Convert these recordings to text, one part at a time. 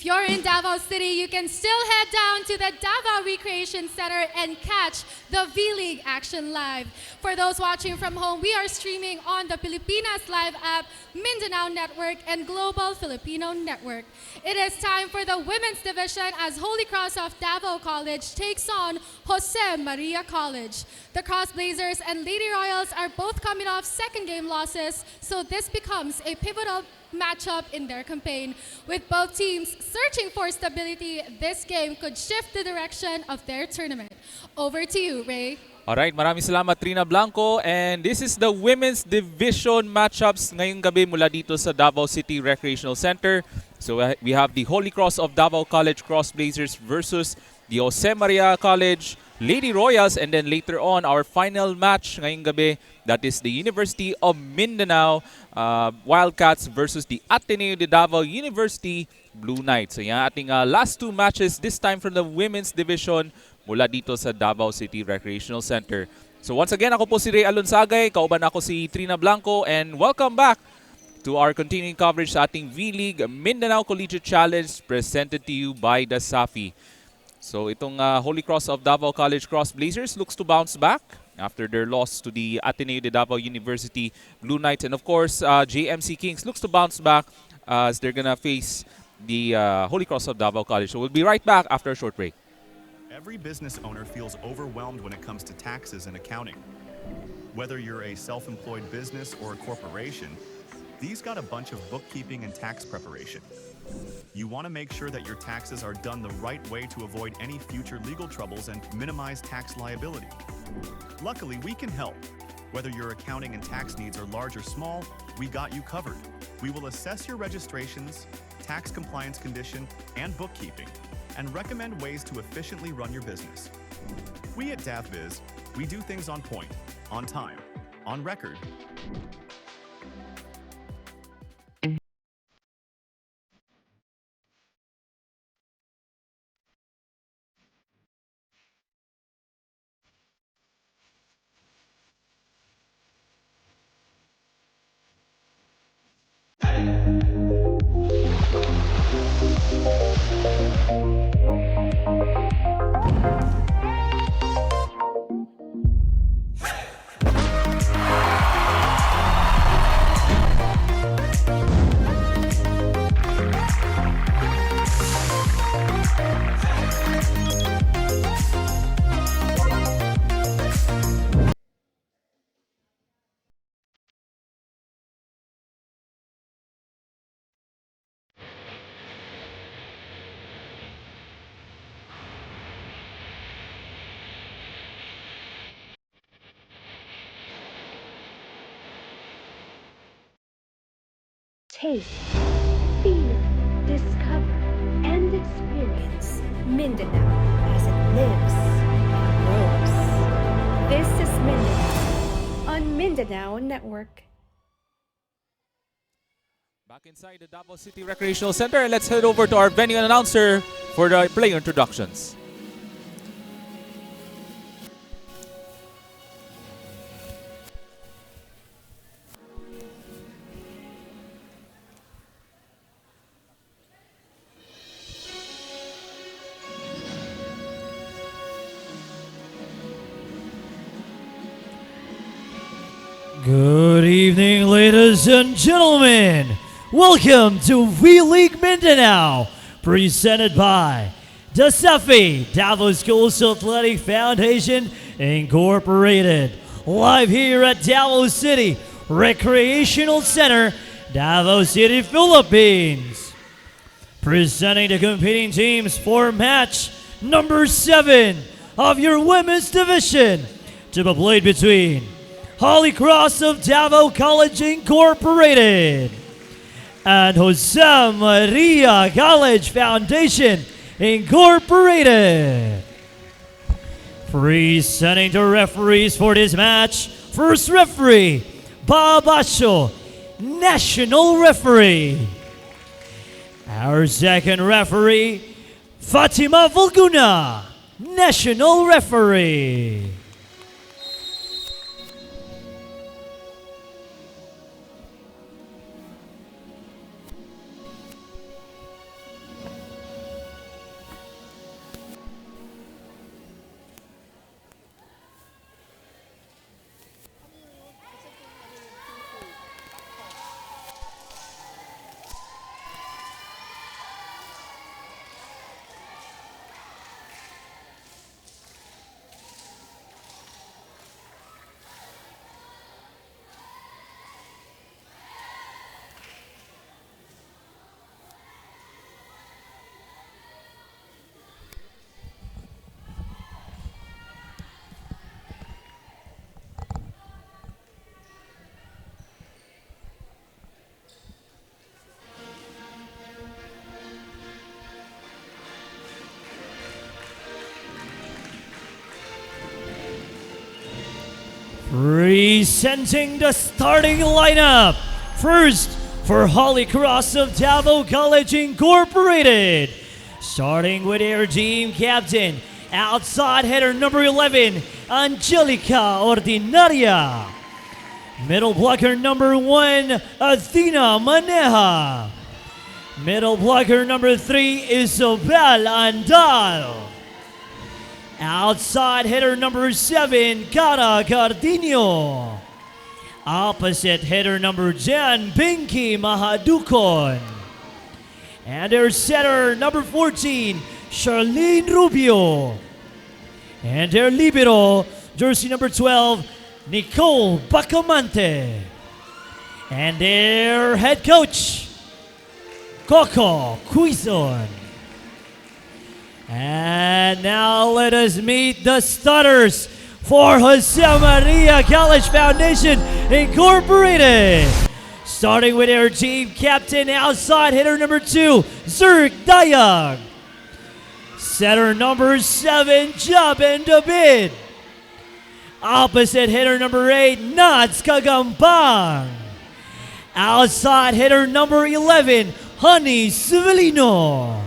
you're in Davao City, you can still head down to the Davao Recreation Center and catch the V-League action live. For those watching from home, we are streaming on the Pilipinas Live app, Mindanao Network, and Global Filipino Network. It is time for the women's division as Holy Cross of Davao College takes on Jose Maria College. The Cross Blazers and Lady Royals are both coming off second game losses, so this becomes a pivotal matchup in their campaign. With both teams searching for stability, this game could shift the direction of their tournament. Over to you, Ray. Alright, maraming salamat Trina Blanco, and this is the women's division matchups ngayong gabi mula dito sa Davao City Recreational Center. So we have the Holy Cross of Davao College Cross Blazers versus the Jose Maria College Lady Royals, and then later on our final match ngayong gabi, that is the University of Mindanao Wildcats versus the Ateneo de Davao University Blue Knights. So yan ating last two matches, this time from the women's division mula dito sa Davao City Recreational Center. So once again, ako po si Ray Alonsagay, kauban ako si Trina Blanco, and welcome back to our continuing coverage sa ating V-League Mindanao Collegiate Challenge presented to you by the SAFI. So itong Holy Cross of Davao College Cross Blazers looks to bounce back after their loss to the Ateneo de Davao University Blue Knights. And of course, JMC Kings looks to bounce back as they're gonna face the Holy Cross of Davao College. So we'll be right back after a short break. Every business owner feels overwhelmed when it comes to taxes and accounting. Whether you're a self-employed business or a corporation, these got a bunch of bookkeeping and tax preparation. You want to make sure that your taxes are done the right way to avoid any future legal troubles and minimize tax liability. Luckily, we can help. Whether your accounting and tax needs are large or small, we got you covered. We will assess your registrations, tax compliance condition, and bookkeeping, and recommend ways to efficiently run your business. We at DavBiz, we do things on point, on time, on record. Taste, feel, discover, and experience Mindanao as it lives and grows. This is Mindanao on Mindanao Network. Back inside the Davao City Recreational Center, let's head over to our venue announcer for the player introductions. Good evening, ladies and gentlemen. Welcome to V-League Mindanao, presented by the SAFI, Davao Schools Athletic Foundation Incorporated. Live here at Davao City Recreational Center, Davao City, Philippines. Presenting the competing teams for match number 7 of your women's division, to be played between Holy Cross of Davao College Incorporated and Jose Maria College Foundation Incorporated. Presenting the referees for this match, first referee, Bob Asho, National Referee. Our second referee, Fatima Volguna, National Referee. Presenting the starting lineup. First, for Holy Cross of Davao College Incorporated. Starting with their team captain, outside header number 11, Angelica Ordinaria. Middle blocker number 1, Athena Maneja. Middle blocker number 3, Isabel Andal. Outside hitter number 7, Cara Cardino. Opposite hitter number 10, Pinky Mahadukon. And their setter number 14, Charlene Rubio. And their libero, jersey number 12, Nicole Bacamante. And their head coach, Coco Quizon. And now let us meet the starters for Jose Maria College Foundation Incorporated. Starting with their team captain, outside hitter number 2, Zerk Dayag. Setter number 7, Jaben David. Opposite hitter number 8, Nats Kagampang. Outside hitter number 11, Honey Civilino.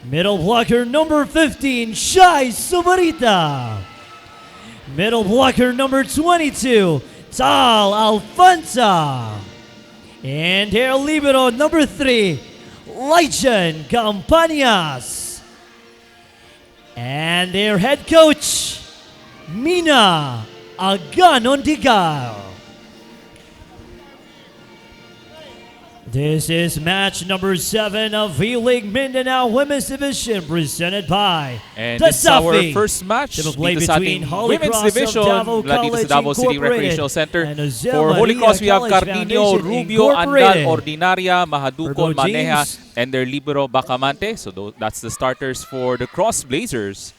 Middle blocker number 15, Shai Subarita. Middle blocker number 22, Tal Alfonsa. And their libero number 3, Lychan Campañas. And their head coach, Mina Aganondigal. This is match number 7 of V-League Mindanao Women's Division, presented by And the this is our Safi. first match They will play dito sa between ating Holy Women's Cross of Division Davao mula dito College sa Davao City Incorporated Recreational Center. and Jose For Holy Maria Cross, we have College Cardinio, Foundation Rubio, Andal, Incorporated. Ordinaria, Mahadukon, Turbo Maneja, James. and their libero Bacamante. So that's the starters for the Cross Blazers.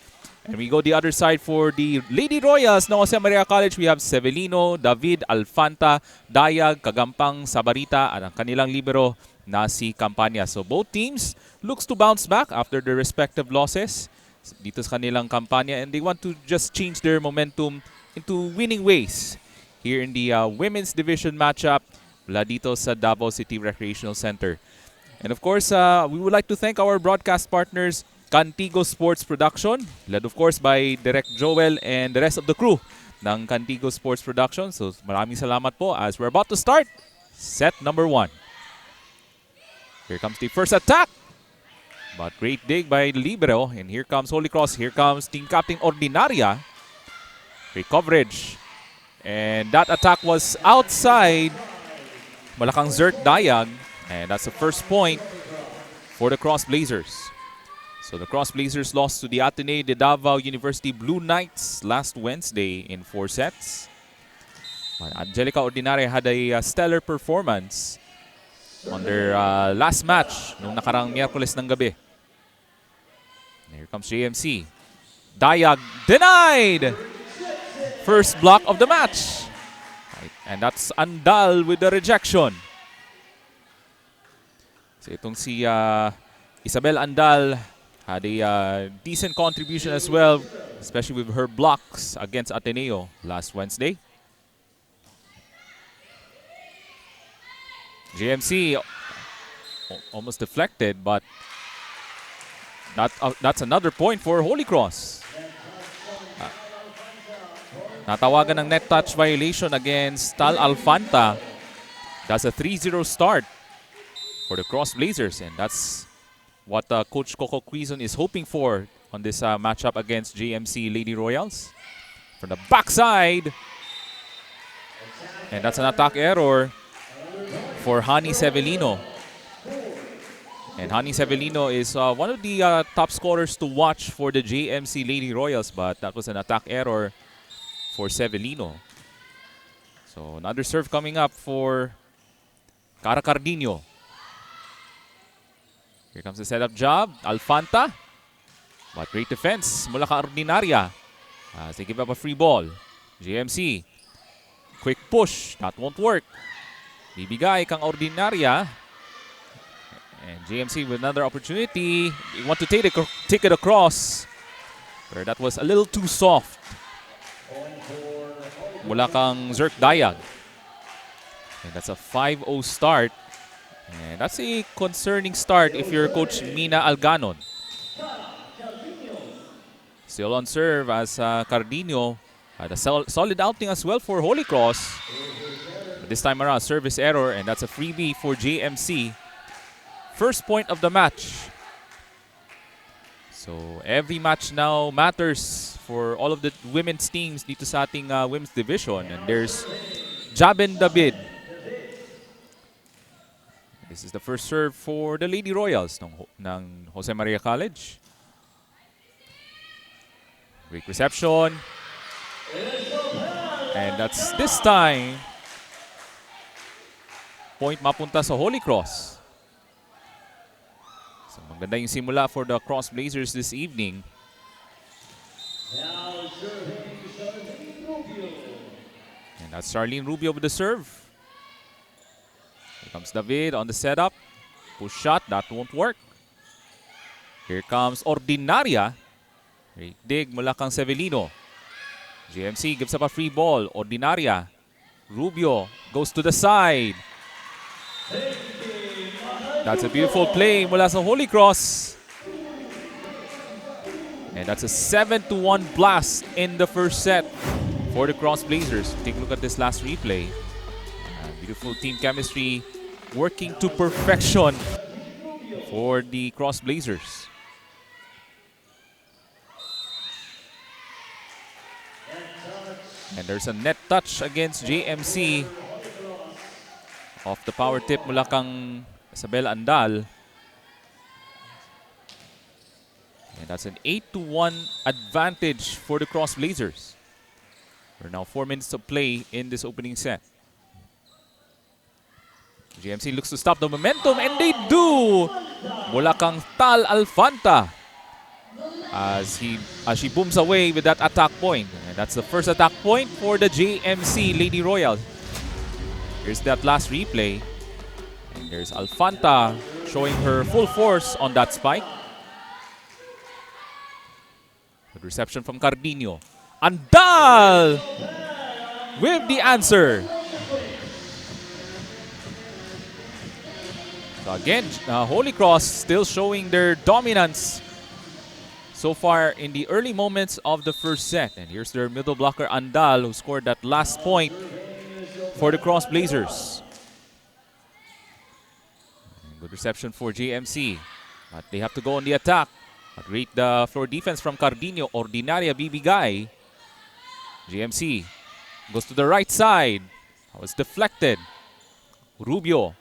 And we go the other side for the Lady Royals ng Jose Maria College. We have Severino, David, Alfanta, Dayag, Kagampang, Sabarita, at ang kanilang libero na si Campania. So both teams looks to bounce back after their respective losses dito sa kanilang Campania, and they want to just change their momentum into winning ways here in the women's division matchup mula dito sa Davao City Recreational Center. And of course, we would like to thank our broadcast partners, Cantigo Sports Production, led of course by Direct Joel and the rest of the crew ng Cantigo Sports Production. So maraming salamat po as we're about to start set number 1. Here comes the first attack. But great dig by libero. And here comes Holy Cross. Here comes Team Captain Ordinaria. Great coverage. And that attack was outside Malakang Zert Dayag. And that's the first point for the Cross Blazers. So the Cross Blazers lost to the Ateneo de Davao University Blue Knights last Wednesday in 4 sets. But Angelica Ordinaria had a stellar performance on their last match nung nakarang Miyerkules ng gabi. Here comes JMC. Dayag denied! First block of the match. Right. And that's Andal with the rejection. So itong si Isabel Andal had a decent contribution as well, especially with her blocks against Ateneo last Wednesday. JMC almost deflected, but that's another point for Holy Cross. Natawagan ng net touch violation against Tal Alfanta. That's a 3-0 start for the Cross Blazers, and that's what Coach Coco Quizon is hoping for on this matchup against JMC Lady Royals. From the backside, and that's an attack error for Hani Severino. And Hani Severino is one of the top scorers to watch for the JMC Lady Royals, but that was an attack error for Severino. So another serve coming up for Cara Cardino. Here comes the setup job, Alfanta. But great defense mula ka Ordinaria as they give up a free ball. JMC, quick push, that won't work. Bibigay kang Ordinaria. And JMC with another opportunity. They want to take it across. But that was a little too soft. mula kang Zerk Dayag. And that's a 5-0 start. And that's a concerning start if you're Coach Mina Alganon. Still on serve as Cardino had a solid outing as well for Holy Cross. But this time around, service error, and that's a freebie for JMC. First point of the match. So every match now matters for all of the women's teams dito sa ating women's division. And there's Jaben David. This is the first serve for the Lady Royals ng Jose Maria College. Great reception. And that's this time. Point mapunta sa Holy Cross. So maganda yung simula for the Cross Blazers this evening. And that's Charlene Rubio with the serve. Here comes David on the setup. Push shot, that won't work. Here comes Ordinaria. Great dig mula kang Severino. JMC gives up a free ball. Ordinaria. Rubio goes to the side. That's a beautiful play mula sa Holy Cross. And that's a 7-1 blast in the first set for the Cross Blazers. Take a look at this last replay. Beautiful team chemistry working to perfection for the Cross Blazers. And there's a net touch against JMC off the power tip mula kang Isabel Andal. And that's an 8-1 advantage for the Cross Blazers. We're now 4 minutes to play in this opening set. JMC looks to stop the momentum, and they do! Mula kang Tal Alfanta as she booms away with that attack point. And that's the first attack point for the JMC Lady Royals. Here's that last replay. And there's Alfanta showing her full force on that spike. Good reception from Cardino. Andal with the answer. So again, Holy Cross still showing their dominance so far in the early moments of the first set. And here's their middle blocker, Andal, who scored that last point for the Cross Blazers. And good reception for JMC. But they have to go on the attack. But great floor defense from Cardino. Ordinaria bibigay. JMC goes to the right side. That was deflected. Rubio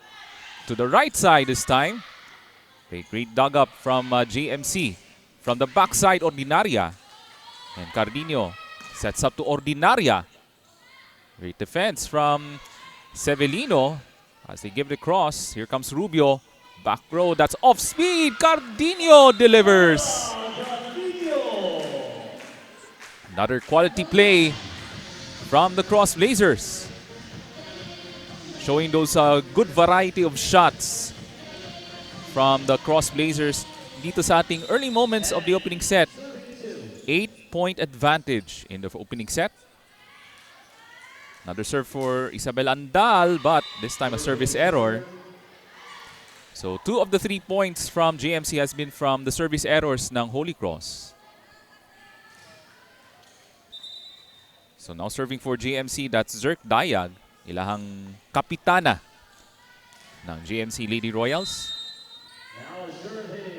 to the right side this time. Great dug up from JMC. From the backside, Ordinaria. And Cardino sets up to Ordinaria. Great defense from Severino as they give the cross. Here comes Rubio. Back row, that's off speed. Cardino delivers. Another quality play from the Cross Blazers. Showing those good variety of shots from the Cross Blazers dito sa ating early moments of the opening set. 8-point advantage in the opening set. Another serve for Isabel Andal, but this time a service error. So 2 of the 3 points from JMC has been from the service errors ng Holy Cross. So now serving for JMC, that's Zerk Dayag, ilahang kapitana ng JMC Lady Royals.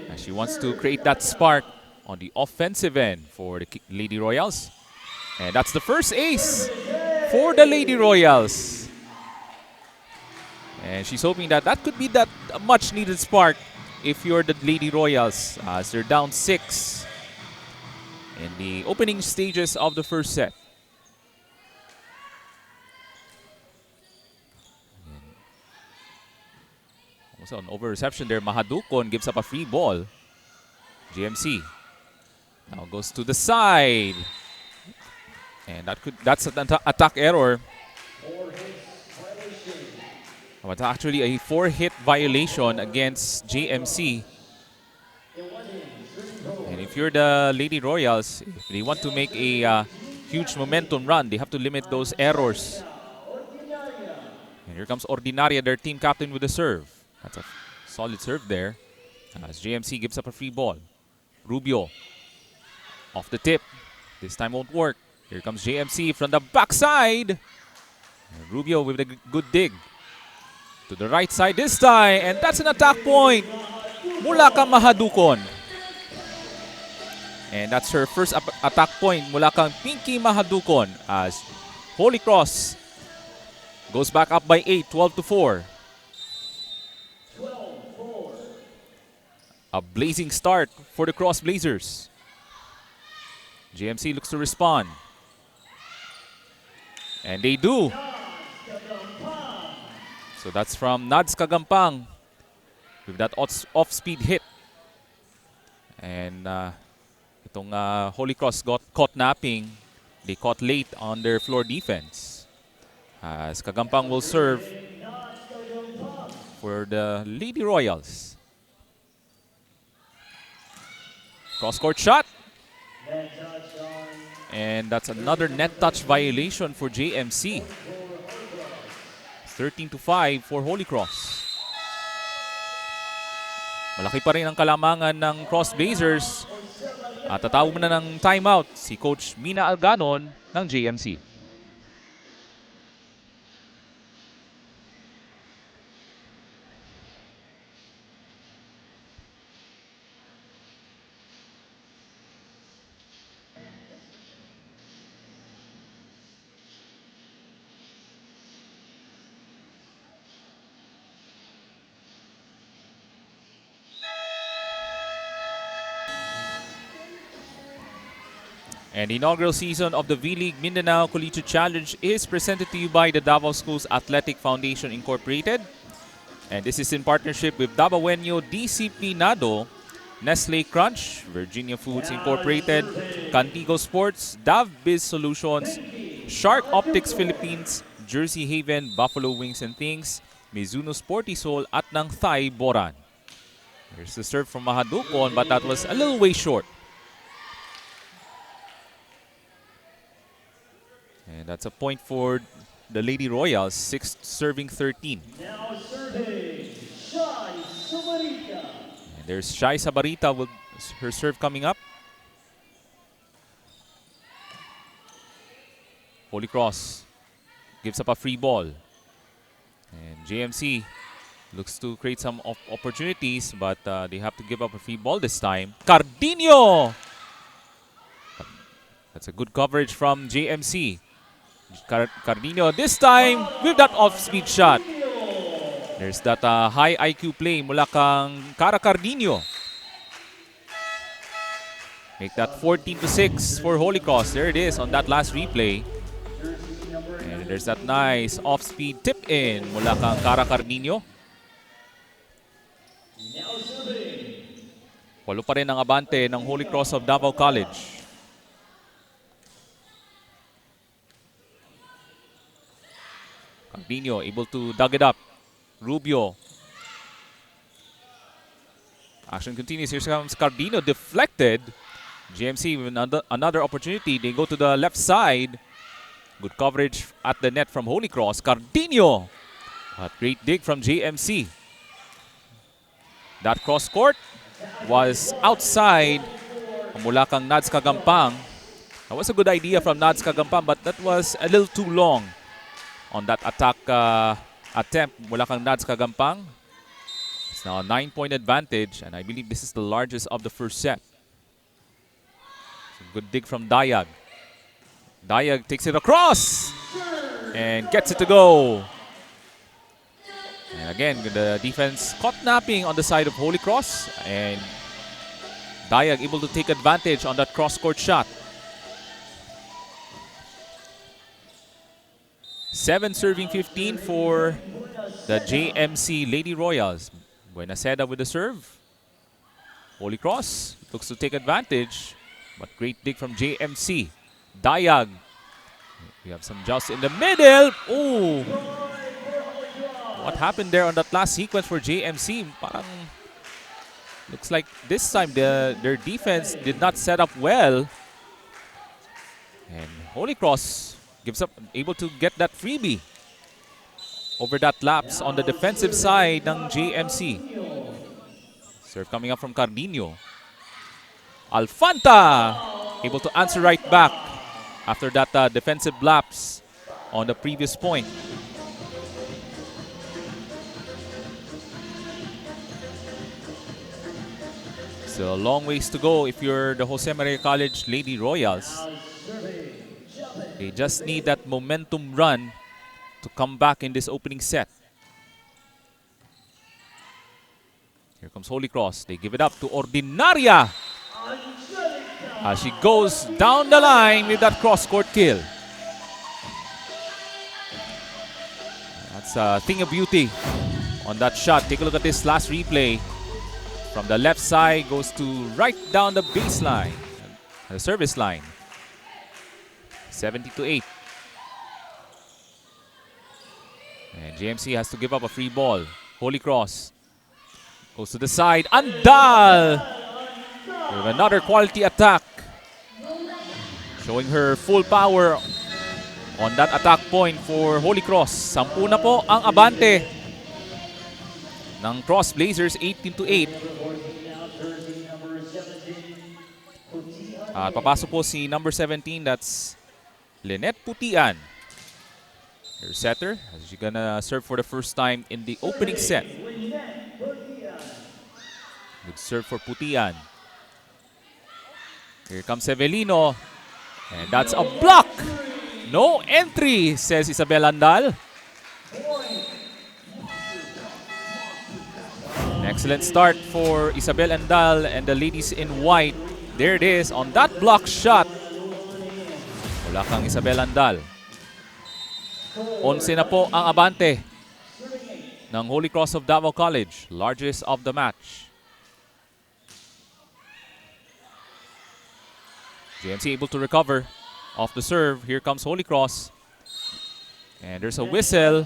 And she wants to create that spark on the offensive end for the Lady Royals. And that's the first ace for the Lady Royals. And she's hoping that that could be that much needed spark if you're the Lady Royals, as they're down 6 in the opening stages of the first set. Also an over reception there. Mahadukon gives up a free ball. JMC now goes to the side. And that's an attack error. But actually a 4-hit violation against JMC. And if you're the Lady Royals, if they want to make a huge momentum run. They have to limit those errors. And here comes Ordinaria, their team captain, with the serve. That's a solid serve there. As JMC gives up a free ball. Rubio off the tip. This time won't work. Here comes JMC from the backside. And Rubio with a good dig. To the right side this time. And that's an attack point mula kang Mahadukon. And that's her first attack point mula kang Pinky Mahadukon as Holy Cross goes back up by 8, 12-4. A blazing start for the Cross Blazers. JMC looks to respond. And they do. So that's from Nads Kagampang with that off-speed hit. And itong Holy Cross got caught napping. They caught late on their floor defense. As Kagampang will serve for the Lady Royals. Cross-court shot. And that's another net touch violation for JMC. 13-5 for Holy Cross. Malaki pa rin ang kalamangan ng Cross Blazers. At tatawag na ng timeout si Coach Mina Alganon ng JMC. And the inaugural season of the V-League Mindanao Collegiate Challenge is presented to you by the Davao Schools Athletic Foundation Incorporated. And this is in partnership with Davaoenyo Disciplinado, Nestle Crunch, Virginia Foods Incorporated, Cantigo Sports, Dav Biz Solutions, Shark Optics Philippines, Jersey Haven, Buffalo Wings and Things, Mizuno Sporty Soul at ng Thai Boran. Here's the serve from Mahadukon, but that was a little way short. And that's a point for the Lady Royals, 6 serving 13. Now serving, Shai Sabarita. And there's Shai Sabarita with her serve coming up. Holy Cross gives up a free ball. And JMC looks to create some opportunities, but they have to give up a free ball this time. Cardino! That's a good coverage from JMC. Cardino this time with that off-speed shot. There's that high IQ play mula kang Cara Cardino. Make that 14-6 for Holy Cross. There it is on that last replay. And there's that nice off-speed tip-in mula kang Cara Cardino. Walo pa rin ang abante ng Holy Cross of Davao College. Cardino able to dug it up. Rubio. Action continues. Here comes Cardino. Deflected. JMC with another opportunity. They go to the left side. Good coverage at the net from Holy Cross. Cardino. A great dig from JMC. That cross court was outside. Mula kang Nads Kagampang. That was a good idea from Nads Kagampang, but that was a little too long on that attack attempt mula kang Nads Kagampang. It's now a 9-point advantage, and I believe this is the largest of the first set. Good dig from Dayag. Dayag takes it across and gets it to go. And again, the defense caught napping on the side of Holy Cross, and Dayag able to take advantage on that cross-court shot. 7 serving 15 for the JMC Lady Royals. Buenaseda with the serve. Holy Cross looks to take advantage, but great dig from JMC. Dayag. We have some joust in the middle. Oh! What happened there on that last sequence for JMC? Parang looks like this time their defense did not set up well. And Holy Cross gives up, able to get that freebie over that lapse on the defensive side ng JMC. Serve coming up from Cardino. Alfanta able to answer right back after that defensive lapse on the previous point. Still a long ways to go if you're the Jose Maria College Lady Royals. They just need that momentum run to come back in this opening set. Here comes Holy Cross. They give it up to Ordinaria. As she goes down the line with that cross-court kill. That's a thing of beauty on that shot. Take a look at this last replay. From the left side, goes to right down the baseline, the service line. 70-8. And JMC has to give up a free ball. Holy Cross goes to the side. Andal with another quality attack. Showing her full power on that attack point for Holy Cross. 10 na po ang abante ng Cross Blazers, 18-8. At papasok po si number 17, that's Lynette Putian. Her setter, as she's gonna serve for the first time in the opening set. Good serve for Putian. Here comes Sevelino. And that's a block. No entry, says Isabel Andal. An excellent start for Isabel Andal and the ladies in white. There it is on that block shot. Wala kang Isabel Andal. 11 na po ang abante ng Holy Cross of Davao College, largest of the match. JMC able to recover off the serve. Here comes Holy Cross. And there's a whistle.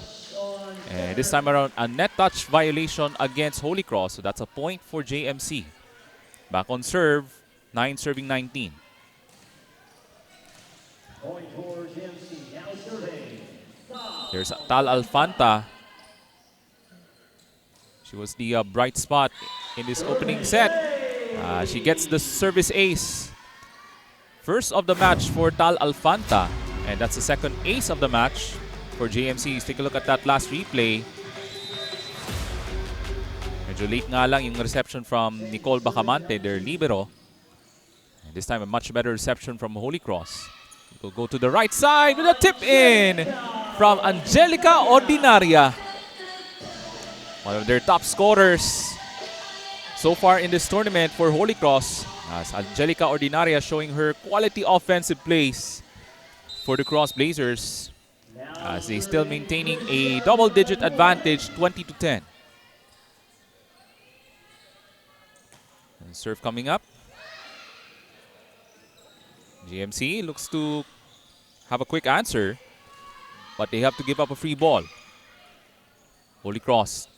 And this time around, a net touch violation against Holy Cross. So that's a point for JMC. Back on serve, 9 serving 19. There's Tal Alfanta. She was the bright spot in this opening set. She gets the service ace. First of the match for Tal Alfanta. And that's the second ace of the match for JMC. Take a look at that last replay. Medyo late nga lang yung reception from Nicole Bacamante, their libero. And this time a much better reception from Holy Cross. We'll go to the right side with a tip in from Angelica Ordinaria. One of their top scorers so far in this tournament for Holy Cross. As Angelica Ordinaria showing her quality offensive plays for the Cross Blazers. As they still maintaining a double-digit advantage, 20-10. And serve coming up. GMC looks to have a quick answer, but they have to give up a free ball. Holy Cross.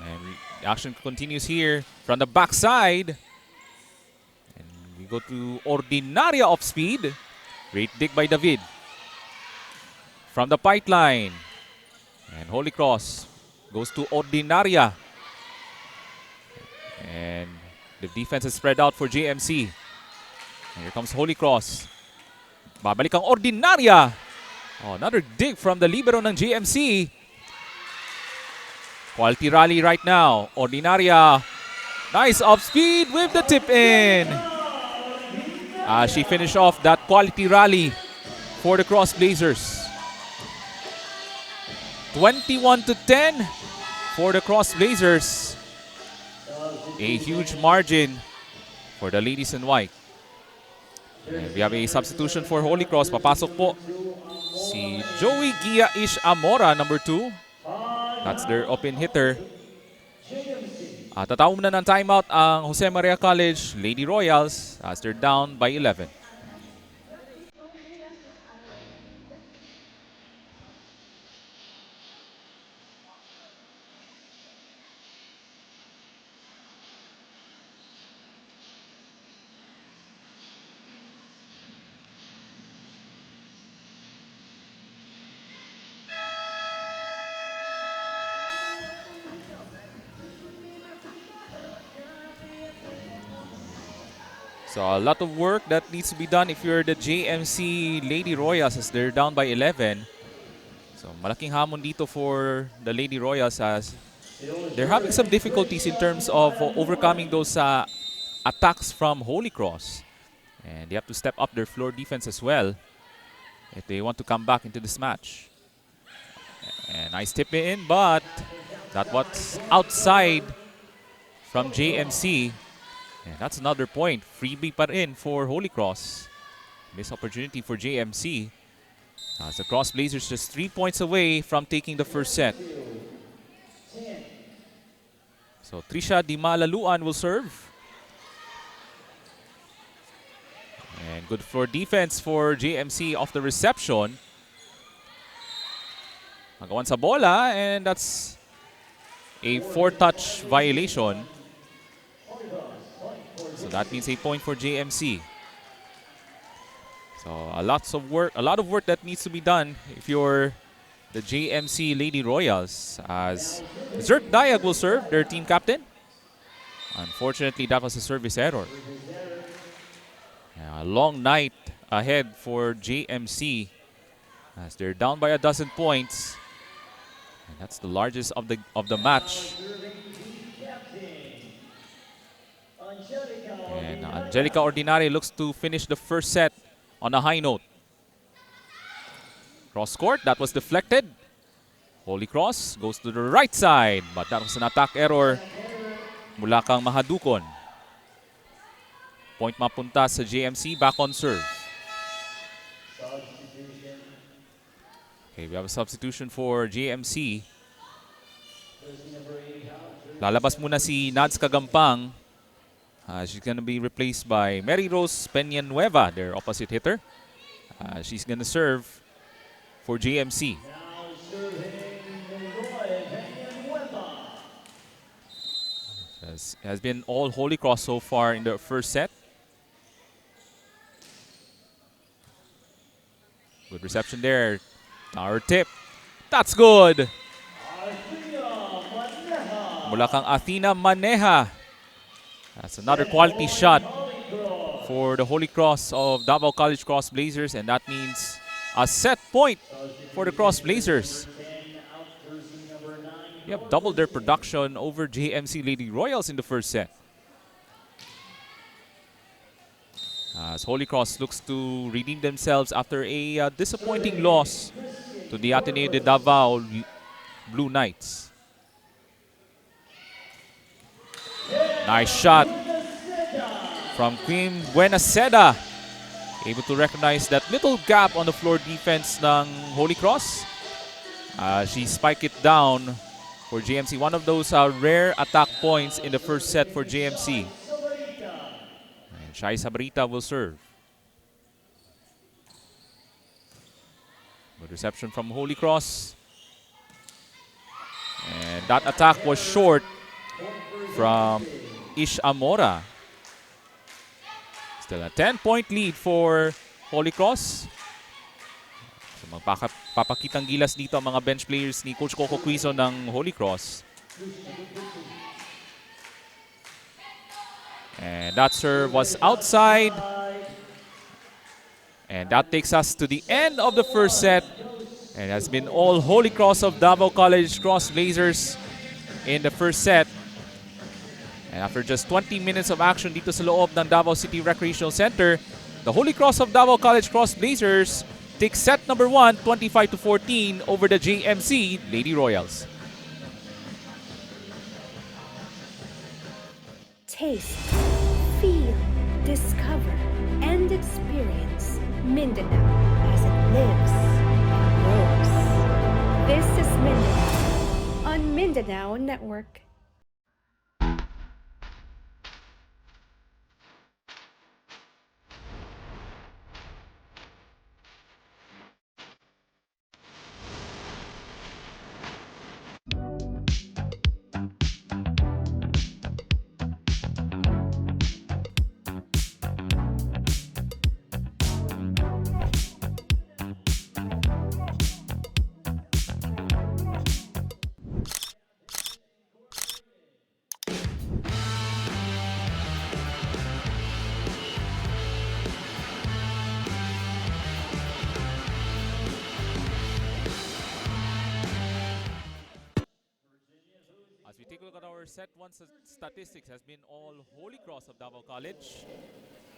And the action continues here from the backside. And we go to Ordinaria off speed. Great dig by David. From the pipeline. And Holy Cross goes to Ordinaria. And the defense is spread out for JMC. And here comes Holy Cross. Babalik ang Ordinaria. Oh, another dig from the libero ng JMC. Quality rally right now. Ordinaria. Nice off speed with the tip in. She finished off that quality rally for the Cross Blazers. 21-10 for the Cross Blazers. A huge margin for the ladies in white. And we have a substitution for Holy Cross. Papasok po si Joey Gia-ish Amora, number 2. That's their open hitter. Tatawag na ng timeout ang Jose Maria College Lady Royals as they're down by 11. So a lot of work that needs to be done if you're the JMC Lady Royals as they're down by 11. So malaking hamon dito for the Lady Royals as they're having some difficulties in terms of overcoming those attacks from Holy Cross. And they have to step up their floor defense as well if they want to come back into this match. And nice tip in, but that was outside from JMC. And that's another point. Freebie pa rin for Holy Cross. Missed opportunity for JMC. As the Cross Blazers just 3 points away from taking the first set. So Trisha Di Malaluan will serve. And good floor defense for JMC off the reception. Magawan sa bola, and that's a 4-touch violation. So that means a point for JMC. So a lot of work that needs to be done if you're the JMC Lady Royals, as Zerk Dayag will serve, their team captain. Unfortunately, that was a service error. A long night ahead for JMC as they're down by 12 points. And that's the largest of the match. And Angelica Ordinary looks to finish the first set on a high note. Cross court, that was deflected. Holy Cross goes to the right side, but that was an attack error mula kang Mahadukon. Point mapunta sa JMC, back on serve. Okay, we have a substitution for JMC. Lalabas muna si Nads Kagampang. She's going to be replaced by Mary Rose Peñanueva, their opposite hitter. She's going to serve for JMC. Has been all Holy Cross so far in the first set. Good reception there. Tower tip. That's good. Mula kang Athena Maneja. That's another quality shot for the Holy Cross of Davao College Cross Blazers, and that means a set point for the Cross Blazers. You have doubled their production over JMC Lady Royals in the first set. As Holy Cross looks to redeem themselves after a disappointing loss to the Ateneo de Davao Blue Knights. Nice shot from Queen Buenaseda. Able to recognize that little gap on the floor defense ng Holy Cross. She spiked it down for JMC. One of those rare attack points in the first set for JMC. And Shai Sabrita will serve. Good reception from Holy Cross. And that attack was short from Ish Amora. Still a 10-point lead for Holy Cross. So magpapakitang gilas dito ang mga bench players ni Coach Coco Quizon ng Holy Cross. And that serve was outside. And that takes us to the end of the first set. And it has been all Holy Cross of Davao College Cross Blazers in the first set. And after just 20 minutes of action dito sa loob ng Davao City Recreational Center, the Holy Cross of Davao College Cross Blazers takes set number 1, 25-14 over the JMC Lady Royals. Taste, feel, discover, and experience Mindanao as it lives and grows. This is Mindanao on Mindanao Network. set 1 statistics has been all Holy Cross of Davao College.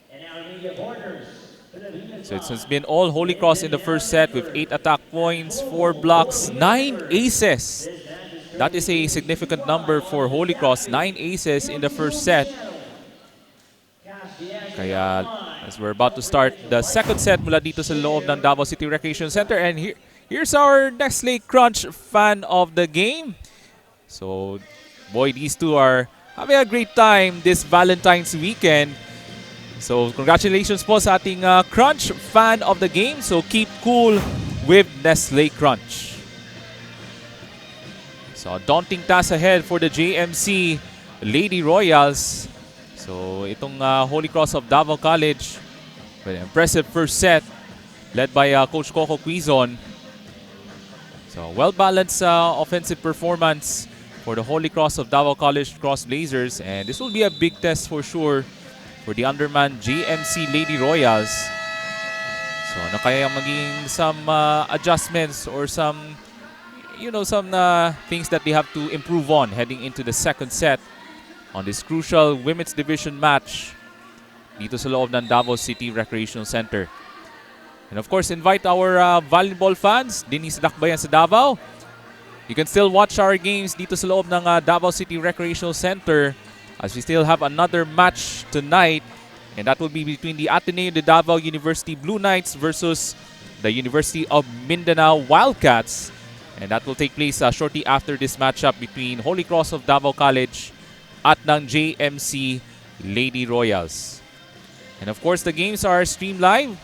And our media partners, So it's been all Holy Cross in the first set with 8 attack points, 4 blocks, 9 aces. That is a significant number for Holy Cross, 9 aces in the first set. Kaya as we're about to start the second set mula dito sa loob ng Davao City Recreation Center. And here's our Nestle Crunch fan of the game. So, boy, these two are having a great time this Valentine's weekend. So, congratulations po sa ating Crunch fan of the game. So, keep cool with Nestle Crunch. So, a daunting task ahead for the JMC Lady Royals. So, itong Holy Cross of Davao College, with an impressive first set led by Coach Coco Quizon. So, well-balanced offensive performance for the Holy Cross of Davao College Cross Blazers. And this will be a big test for sure for the underman JMC Lady Royals. So, ano kaya maging some adjustments or some, some things that they have to improve on heading into the second set on this crucial women's division match dito sa loob ng Davao City Recreational Center. And of course, invite our volleyball fans din sa Dakbayan sa Davao. You can still watch our games dito sa loob ng Davao City Recreational Center as we still have another match tonight, and that will be between the Ateneo de Davao University Blue Knights versus the University of Mindanao Wildcats. And that will take place shortly after this matchup between Holy Cross of Davao College at ng JMC Lady Royals. And of course, the games are streamed live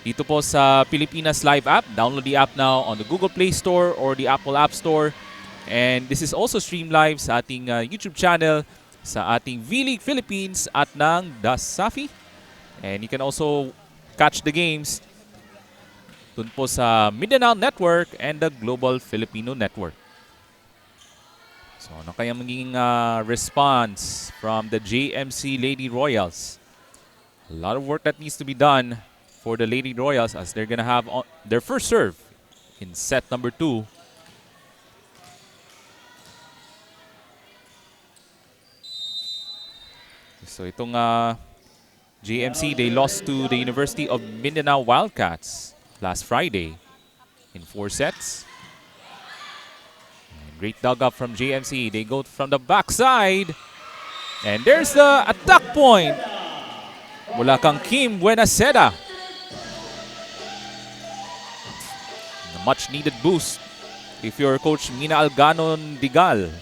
dito po sa Pilipinas Live app. Download the app now on the Google Play Store or the Apple App Store. And this is also streamed live sa ating YouTube channel sa ating V-League Philippines at ng Dasafi. And you can also catch the games dun po sa Mindanao Network and the Global Filipino Network. So ano kaya magiging response from the JMC Lady Royals? A lot of work that needs to be done for the Lady Royals as they're gonna have their first serve in set number 2. So itong JMC, they lost to the University of Mindanao Wildcats last Friday in 4 sets. And great dug up from JMC. They go from the backside. And there's the attack point mula kang Kim Buenaseda. A much needed boost if you're Coach Mina Alganon Digal.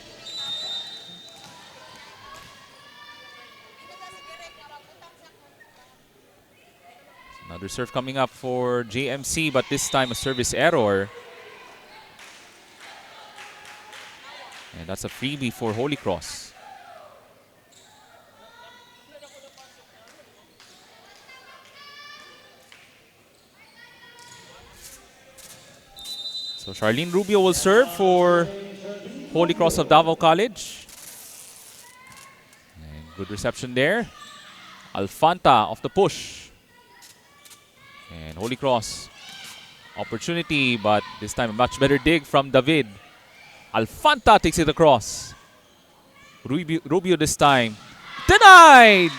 Another serve coming up for JMC, but this time a service error. And that's a freebie for Holy Cross. So Charlene Rubio will serve for Holy Cross of Davao College. And good reception there. Alfanta off the push. And Holy Cross, opportunity, but this time a much better dig from David. Alfanta takes it across. Rubio this time. Denied!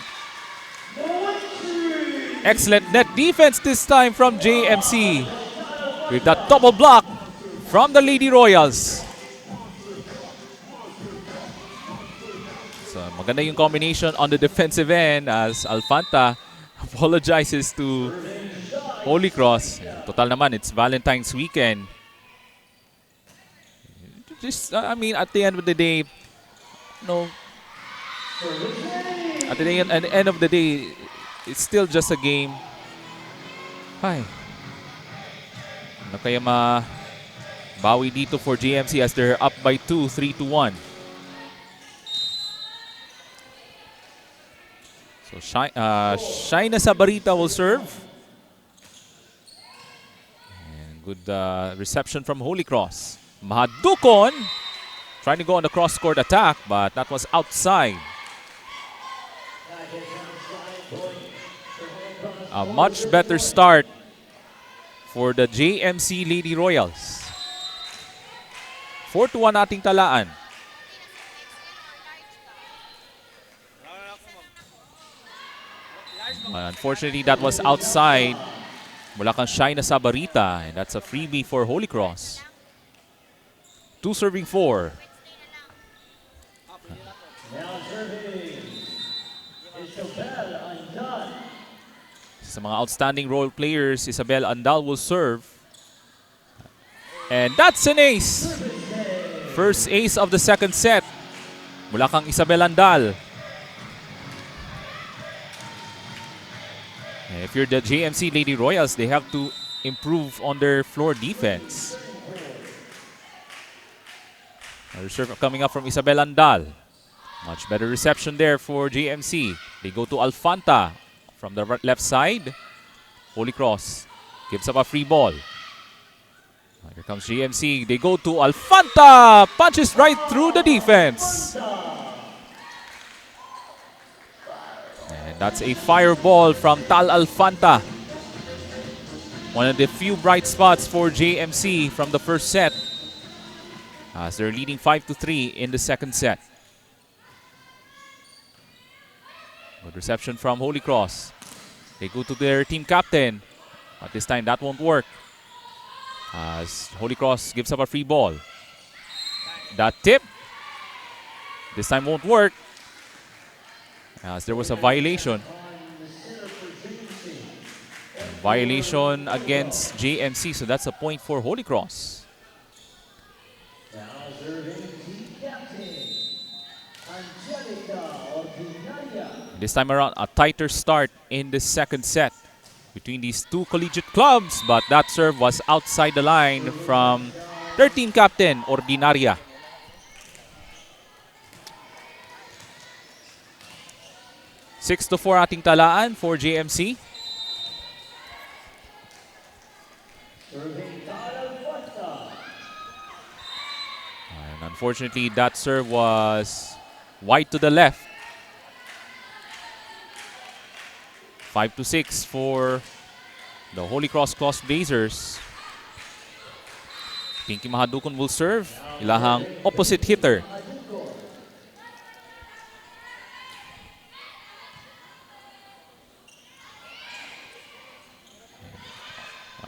Excellent net defense this time from JMC. With that double block from the Lady Royals. So maganda yung combination on the defensive end as Alfanta apologizes to Holy Cross. Total naman, it's Valentine's weekend. Just, I mean, at the end of the day, at the end of the day, it's still just a game. Hi. Ano kaya mabawi dito for JMC as they're up by 2, 3-1. So, Shaina Sabarita will serve. Good reception from Holy Cross. Mahadukon trying to go on the cross-court attack, but that was outside. A much better start for the JMC Lady Royals. 4-1 ating talaan. Unfortunately, that was outside. Mula kang Shina Sabarita, and that's a freebie for Holy Cross. 2 serving 4. Sa mga outstanding role players, Isabel Andal will serve. And that's an ace! First ace of the second set. Mula kang Isabel Andal. And if you're the JMC Lady Royals, they have to improve on their floor defense. Another serve coming up from Isabel Andal. Much better reception there for JMC. They go to Alfanta from the left side. Holy Cross gives up a free ball. Here comes JMC. They go to Alfanta. Punches right through the defense. And that's a fireball from Tal Alfanta. One of the few bright spots for JMC from the first set, as they're leading 5-3 in the second set. Good reception from Holy Cross. They go to their team captain, but this time that won't work, as Holy Cross gives up a free ball. That tip, this time won't work, as there was a violation. Violation against JMC, so that's a point for Holy Cross. This time around, a tighter start in the second set between these two collegiate clubs, but that serve was outside the line from their team captain, Ordinaria. Six to 4 ating talaan for JMC. And unfortunately, that serve was wide to the left. 5-6 for the Holy Cross Blazers. Pinky Mahadukon will serve. Ilahang opposite hitter.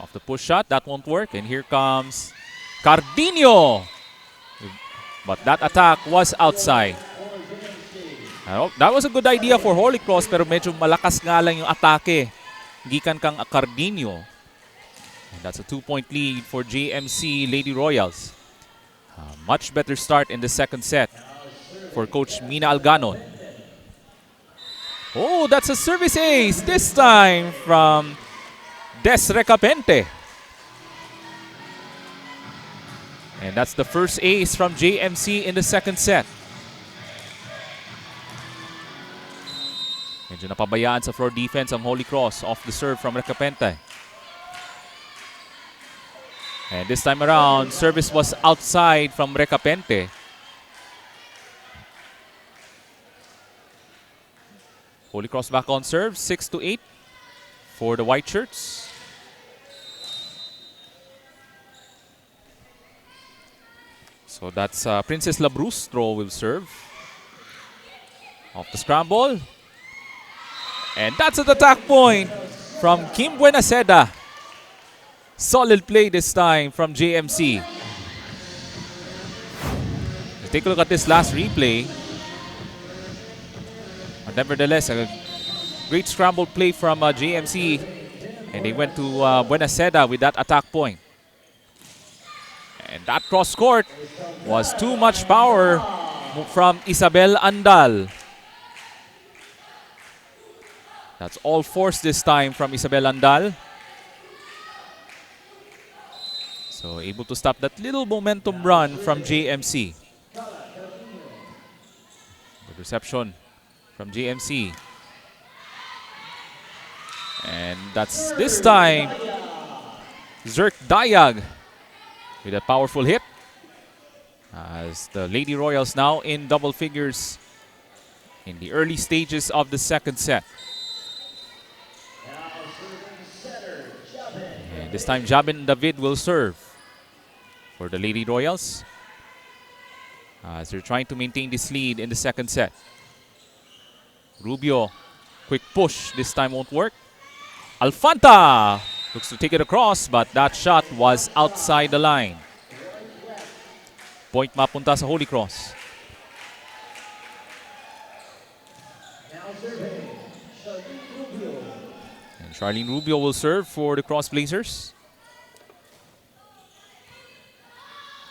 Off the push shot, that won't work. And here comes Cardino. But that attack was outside. That was a good idea for Holy Cross, pero medyo malakas nga lang yung atake. Gikan kang Cardino. And that's a 2-point lead for JMC Lady Royals. Much better start in the second set for Coach Mina Alganon. Oh, that's a service ace. This time from Des Recapente. And that's the first ace from JMC in the second set. Medyo napabayaan sa floor defense ang Holy Cross off the serve from Recapente. And this time around, service was outside from Recapente. Holy Cross back on serve, 6-8 for the white shirts. So that's Princess Labrustro will serve. Off the scramble. And that's an attack point from Kim Buenaseda. Solid play this time from JMC. Let's take a look at this last replay. But nevertheless, a great scramble play from JMC. And they went to Buenaseda with that attack point. And that cross court was too much power from Isabel Andal. That's all force this time from Isabel Andal. So able to stop that little momentum run from JMC. Good reception from JMC. And that's this time Zerk Dayag with a powerful hit. As the Lady Royals now in double figures in the early stages of the second set. And this time Jabin David will serve for the Lady Royals as they're trying to maintain this lead in the second set. Rubio Quick push. This time won't work. Alfanta looks to take it across, but that shot was outside the line. Point mapunta sa Holy Cross. And Charlene Rubio will serve for the Cross Blazers.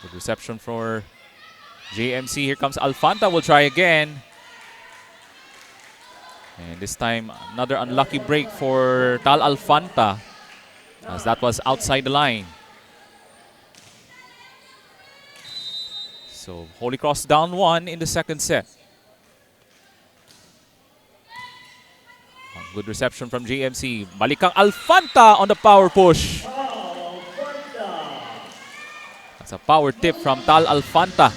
Good reception for JMC. Here comes Alfanta. Will try again. And this time, another unlucky break for Tal Alfanta, as that was outside the line. So, Holy Cross down 1 in the second set. Good reception from JMC. Balikang Alfanta on the power push. That's a power tip from Tal Alfanta.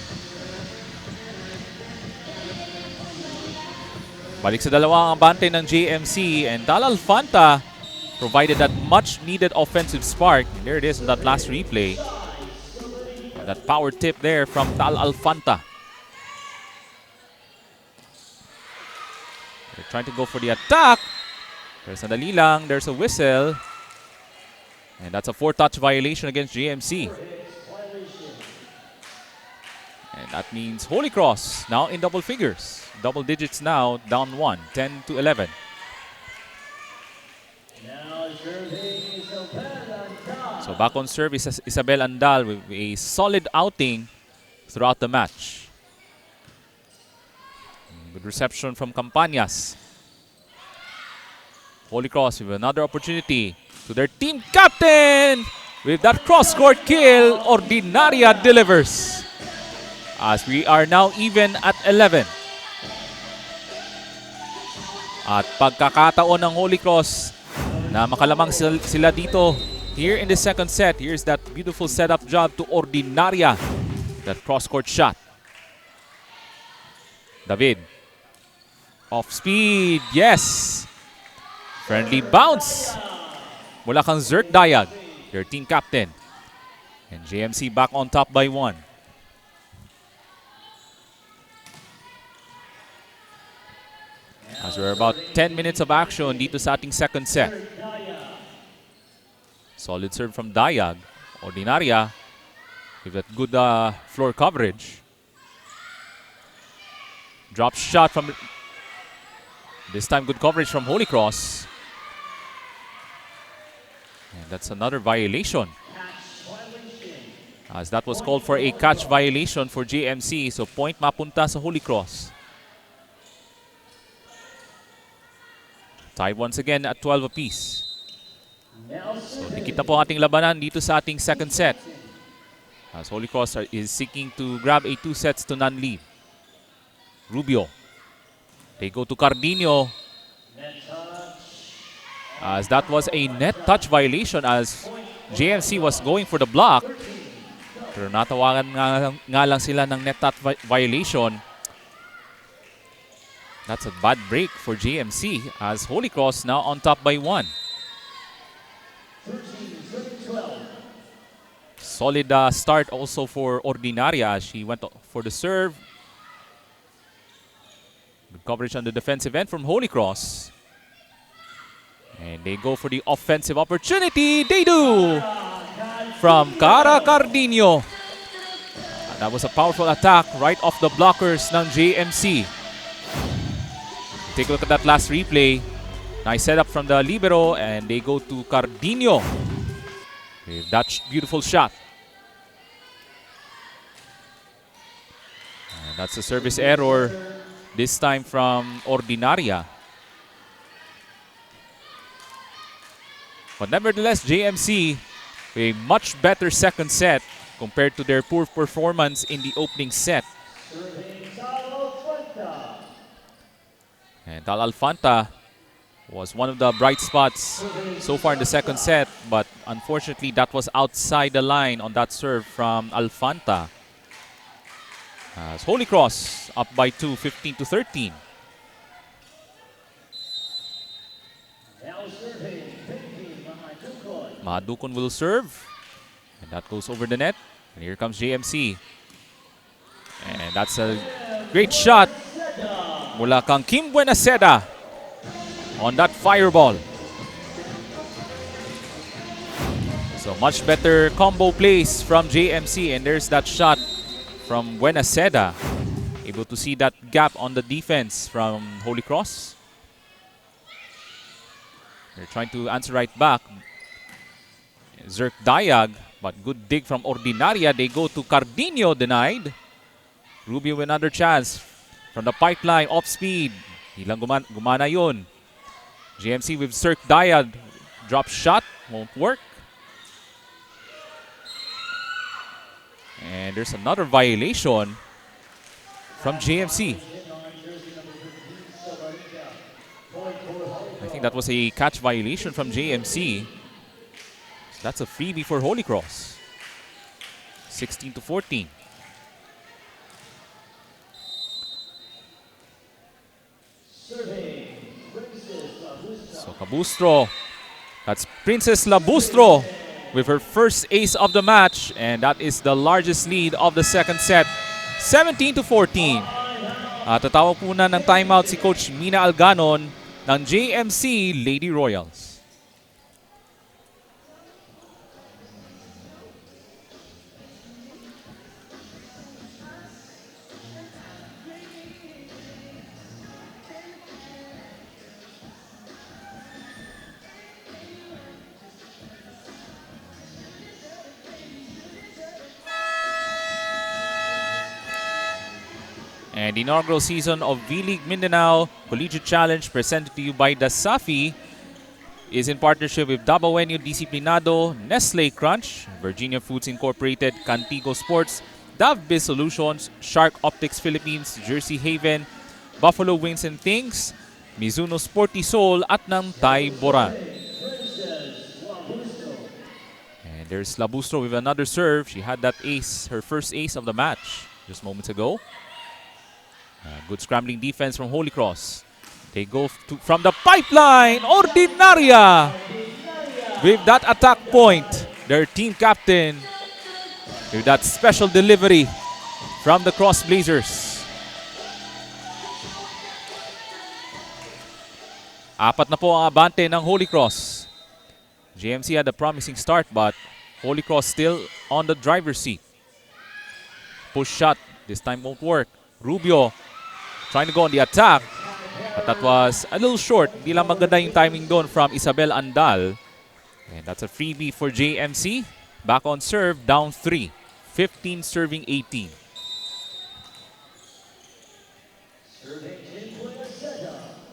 Balik sa dalawang abante ng JMC, and Tal Alfanta provided that much needed offensive spark. And there it is in that last replay. That power tip there from Tal Alfanta. They're trying to go for the attack. There's a dali lang, there's a whistle. And that's a 4-touch violation against JMC. And that means Holy Cross now in double figures. Double digits now, down 1, 10-11. So back on serve is Isabel Andal with a solid outing throughout the match. Good reception from Campañas. Holy Cross with another opportunity to their team captain. With that cross-court kill, Ordinaria delivers. As we are now even at 11. At pagkakataon ng Holy Cross na makalamang sila dito here in the second set. Here's that beautiful setup job to Ordinaria. That cross-court shot. David. Off speed. Yes. Friendly bounce. Mula kang Zert Dayag, their team captain. And JMC back on top by 1. As we're about 10 minutes of action dito sa ating second set. Solid serve from Dayag. Ordinaria with that good floor coverage. Drop shot from... This time good coverage from Holy Cross. And that's another violation. As that was called for a catch violation for JMC. So point mapunta sa Holy Cross. Tied once again at 12 apiece. So nakita po ating labanan dito sa ating second set. As Holy Cross is seeking to grab a 2-0 lead. Rubio. They go to Cardino. As that was a net touch violation as JMC was going for the block. Pero natawagan nga lang sila ng net touch violation. That's a bad break for JMC as Holy Cross now on top by 1. Solid start also for Ordinaria as she went for the serve. Good coverage on the defensive end from Holy Cross. And they go for the offensive opportunity. They do! From Cara Cardino. That was a powerful attack right off the blockers ng JMC. Take a look at that last replay. Nice setup from the libero and they go to Cardino. With that beautiful shot. And that's a service error. This time from Ordinaria. But nevertheless, JMC a much better second set compared to their poor performance in the opening set. And Tal Alfanta was one of the bright spots so far in the second set, but unfortunately that was outside the line on that serve from Alfanta. As Holy Cross up by 2, 15-13. Madukon will serve. And that goes over the net. And here comes JMC. And that's a great shot. Mula kang Kim Buenaseda. on that fireball. So much better combo plays from JMC, and there's that shot from Buenaseda. Able to see that gap on the defense from Holy Cross. They're trying to answer right back. Zerk Dayag, but good dig from Ordinaria. They go to Cardino, denied. Rubio with another chance from the pipeline, off speed. Hilang gumana yun. JMC with Zerk Dayag. Drop shot, won't work. And there's another violation from JMC. I think that was a catch violation from JMC. So that's a freebie for Holy Cross. 16-14. So Cabustro. That's Princess Labustro with her first ace of the match, and that is the largest lead of the second set. 17-14. Tatawag po na ng timeout si Coach Mina Alganon ng JMC Lady Royals. And the inaugural season of V-League Mindanao Collegiate Challenge, presented to you by the Safi, is in partnership with Dabawenyo Disciplinado, Nestle Crunch, Virginia Foods Incorporated, Cantigo Sports, Davbiz Solutions, Shark Optics Philippines, Jersey Haven, Buffalo Wings and Things, Mizuno Sporty Soul, at ng Thai Boran. And there's Labustro with another serve. She had that ace, her first ace of the match just moments ago. Good scrambling defense from Holy Cross. They go from the pipeline. Ordinaria with that attack point. Their team captain with that special delivery from the Cross Blazers. Apat na po ang abante ng Holy Cross. JMC had a promising start, but Holy Cross still on the driver's seat. Push shot. This time won't work. Rubio trying to go on the attack, but that was a little short. Hindi lang maganda yung timing doon from Isabel Andal. And that's a freebie for JMC. Back on serve, down 3. 15 serving 18.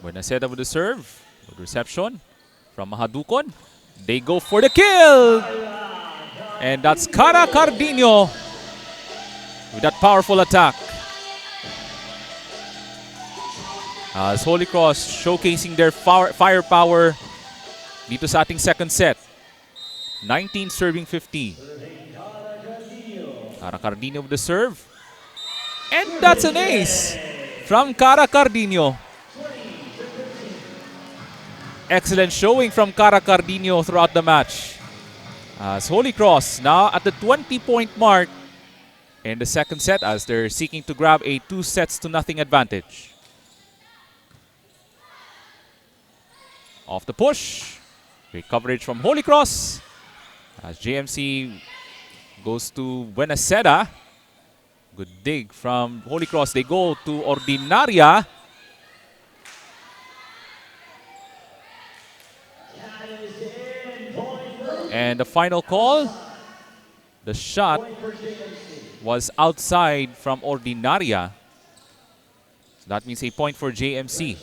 Buenaseda with the serve. Good reception from Mahadukon. They go for the kill! And that's Cara Cardino with that powerful attack. As Holy Cross showcasing their firepower dito sa ating second set. 19 serving 50. Cara Cardino with the serve. And that's an ace from Cara Cardino. Excellent showing from Cara Cardino throughout the match. As Holy Cross now at the 20-point mark in the second set, as they're seeking to grab a 2-0 advantage. Off the push. Great coverage from Holy Cross. As JMC goes to Buenaseda. Good dig from Holy Cross. They go to Ordinaria. And the final call. The shot was outside from Ordinaria. So that means a point for JMC.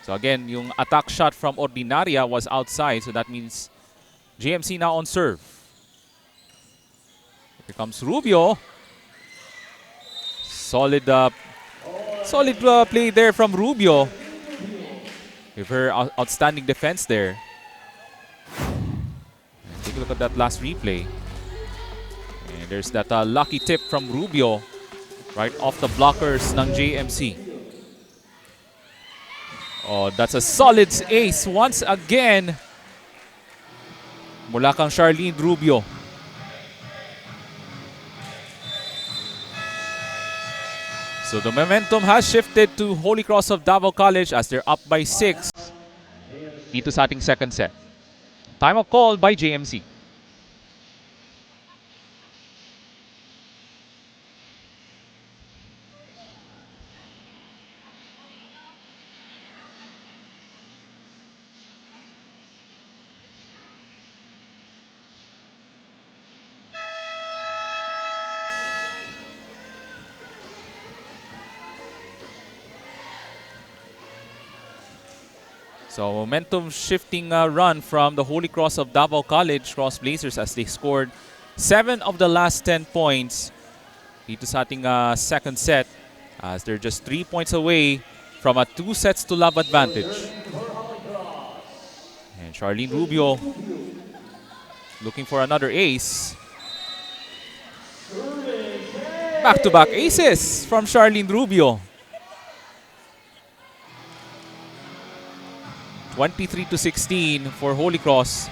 So again, yung attack shot from Ordinaria was outside, so that means JMC now on serve. Here comes Rubio. Solid play there from Rubio with her outstanding defense there. And take a look at that last replay. And there's that lucky tip from Rubio right off the blockers ng JMC. Oh, that's a solid ace once again mula kang Charlene Rubio. So the momentum has shifted to Holy Cross of Davao College as they're up by 6 dito sa ating second set. Time of call by JMC. So momentum shifting run from the Holy Cross of Davao College Cross Blazers as they scored 7 of the last 10 points dito sa ating second set as they're just 3 points away from a 2 sets to love advantage. And Charlene Rubio looking for another ace. Back-to-back aces from Charlene Rubio. 23-16 for Holy Cross.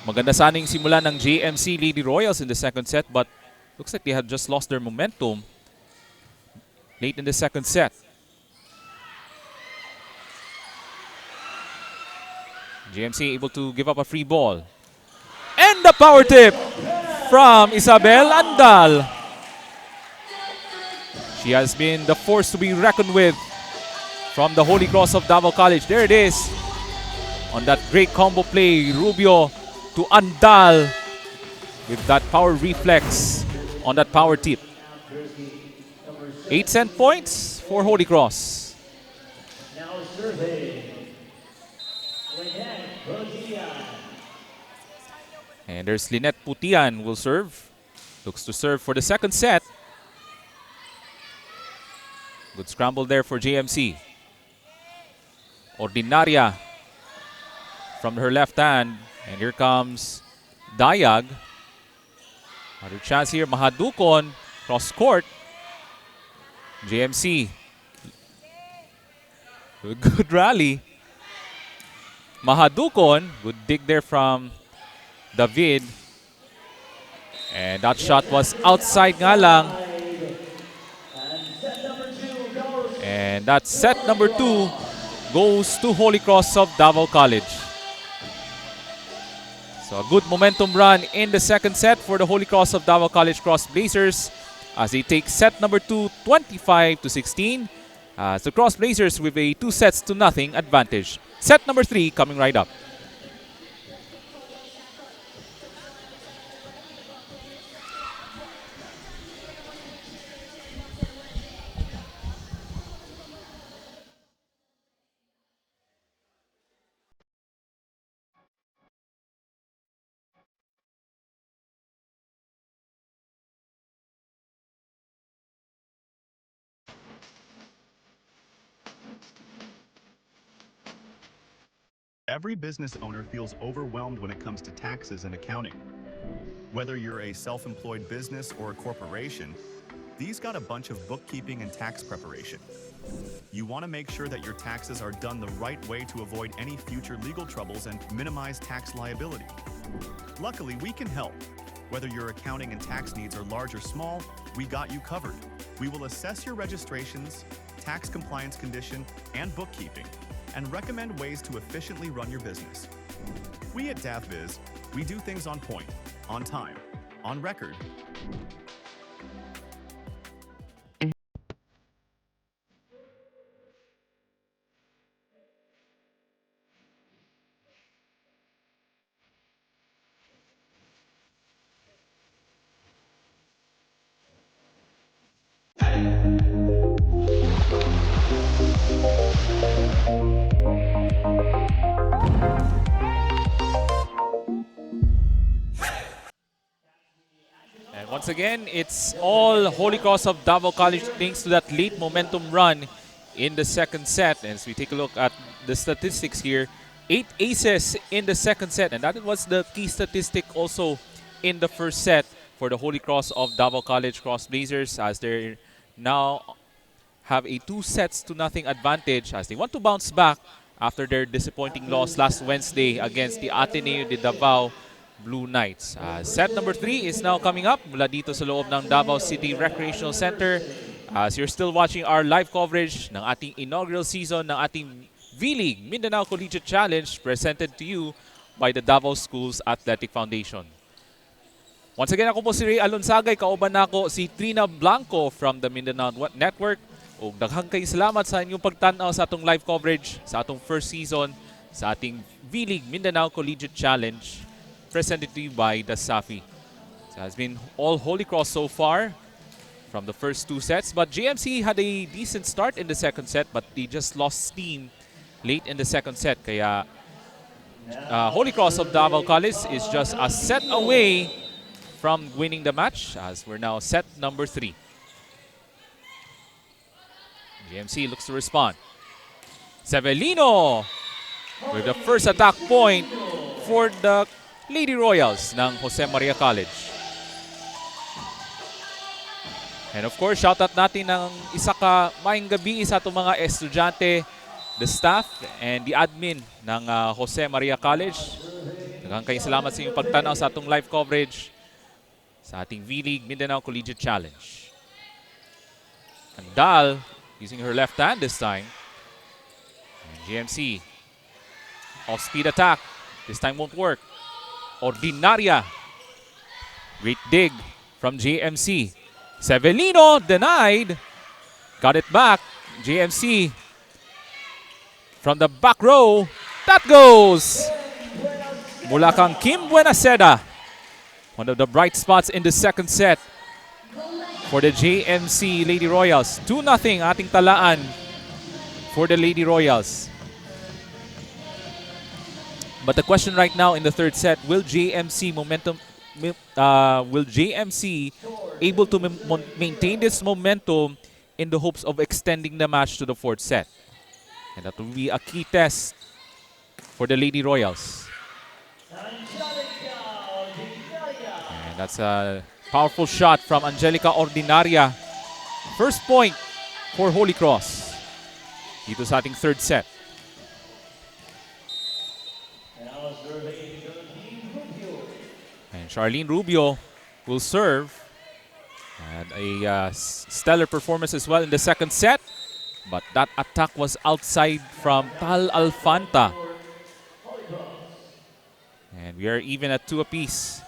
Maganda sana yung simula ng JMC Lady Royals in the second set, but looks like they had just lost their momentum late in the second set. JMC able to give up a free ball. And the power tip from Isabel Andal. She has been the force to be reckoned with from the Holy Cross of Davao College. There it is. On that great combo play, Rubio to Andal with that power reflex on that power tip. 8 cent points for Holy Cross. And there's Lynette Putian will serve. Looks to serve for the second set. Good scramble there for JMC. Ordinaria from her left hand. And here comes Dayag. Another chance here. Mahadukon. Cross court. JMC. Good rally. Mahadukon. Good dig there from David. And that shot was outside nga lang. And that set number 2 goes to Holy Cross of Davao College. So a good momentum run in the second set for the Holy Cross of Davao College Cross Blazers as they take set number 2, 25-16. As the Cross Blazers with a 2-0 advantage. Set number 3 coming right up. Every business owner feels overwhelmed when it comes to taxes and accounting. Whether you're a self-employed business or a corporation, these got a bunch of bookkeeping and tax preparation. You want to make sure that your taxes are done the right way to avoid any future legal troubles and minimize tax liability. Luckily, we can help. Whether your accounting and tax needs are large or small, we got you covered. We will assess your registrations, tax compliance condition, and bookkeeping, and recommend ways to efficiently run your business. We at DavBiz, we do things on point, on time, on record. Once again, it's all Holy Cross of Davao College thanks to that late momentum run in the second set. And as we take a look at the statistics here, 8 aces in the second set. And that was the key statistic also in the first set for the Holy Cross of Davao College Cross Blazers as they now have a 2-0 advantage as they want to bounce back after their disappointing loss last Wednesday against the Ateneo de Davao Blue Knights. Set number 3 is now coming up mula dito sa loob ng Davao City Recreational Center. As you're still watching our live coverage ng ating inaugural season ng ating V-League Mindanao Collegiate Challenge presented to you by the Davao Schools Athletic Foundation. Once again, ako po si Ray Alonsagay, kauban nako si Trina Blanco from the Mindanao Network. Ug daghang kay salamat sa inyong pagtanaw sa atong live coverage sa atong first season sa ating V-League Mindanao Collegiate Challenge presented to you by the Safi. So it has been all Holy Cross so far from the first 2 sets, but JMC had a decent start in the second set, but they just lost steam late in the second set. Kaya Holy Cross of Davao College is just a set away from winning the match, as we're now set number 3. JMC looks to respond. Severino with the first attack point for the Lady Royals ng Jose Maria College. And of course, shoutout natin ng isa ka maayong gabi sa atong mga estudyante, the staff, and the admin ng Jose Maria College. Daghang kayong salamat sa inyong pagtanaw sa atong live coverage sa ating V-League Mindanao Collegiate Challenge. Andal using her left hand this time. And JMC, off-speed attack. This time won't work. Ordinaria. Great dig from JMC. Severino denied. Got it back. JMC from the back row. That goes. Mula kang Kim Buenaseda. One of the bright spots in the second set for the JMC Lady Royals. 2-0 ating talaan for the Lady Royals. But the question right now in the third set, will JMC able to maintain this momentum in the hopes of extending the match to the fourth set? And that will be a key test for the Lady Royals. And that's a powerful shot from Angelica Ordinaria. First point for Holy Cross dito sa ating third set. And Charlene Rubio will serve. And a stellar performance as well in the second set. But that attack was outside from Tal Alfanta. And we are even at 2 apiece.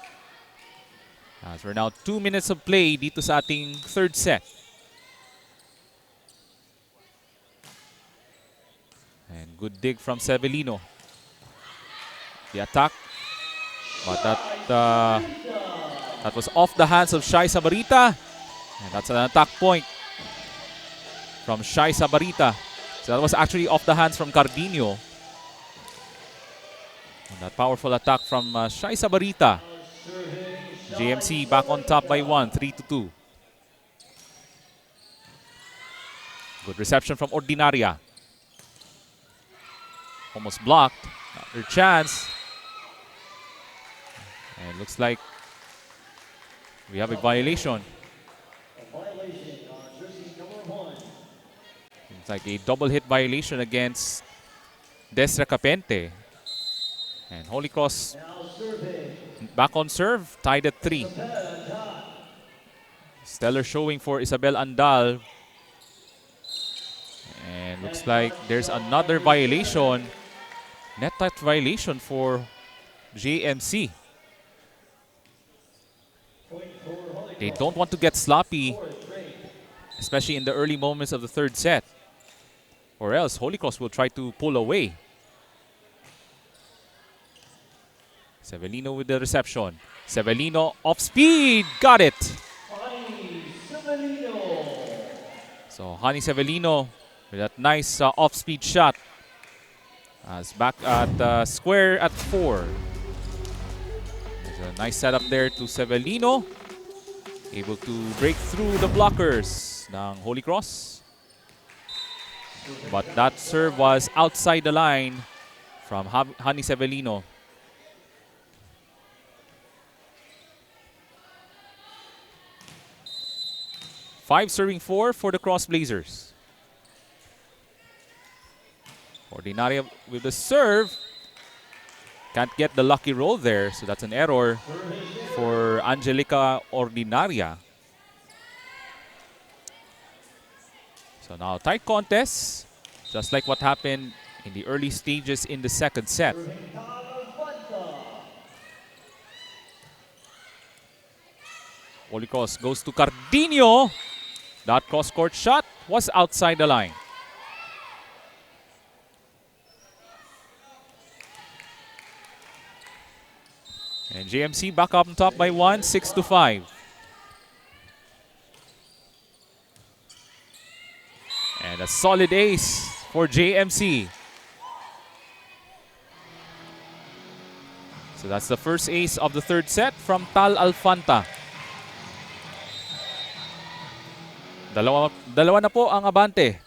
As we're now 2 minutes of play dito sa ating third set. And good dig from Severino. The attack. But that was off the hands of Shai Sabarita. And that's an attack point from Shai Sabarita. So that was actually off the hands from Cardino. And that powerful attack from Shai Sabarita. JMC back on top by 1, 3-2. Good reception from Ordinaria. Almost blocked. Another chance. And looks like we have a violation. It's like a double hit violation against Desra Capente. And Holy Cross back on serve, tied at 3. Stellar showing for Isabel Andal. And looks like there's another violation. Net touch violation for JMC. They don't want to get sloppy, especially in the early moments of the third set. Or else Holy Cross will try to pull away. Severino with the reception. Severino off speed. Got it. So Hani Severino with that nice off-speed shot. As back at square at 4. There's a nice setup there to Severino. Able to break through the blockers ng Holy Cross. But that serve was outside the line from Hani Severino. Five serving 4 for the Cross Blazers. Ordinaria with the serve. Can't get the lucky roll there, so that's an error for Angelica Ordinaria. So now tight contest, just like what happened in the early stages in the second set. Holy Cross goes to Cardino. That cross-court shot was outside the line. And JMC back up on top by 1, 6-5. And a solid ace for JMC. So that's the first ace of the third set from Tal Alfanta. Dalawa na po ang abante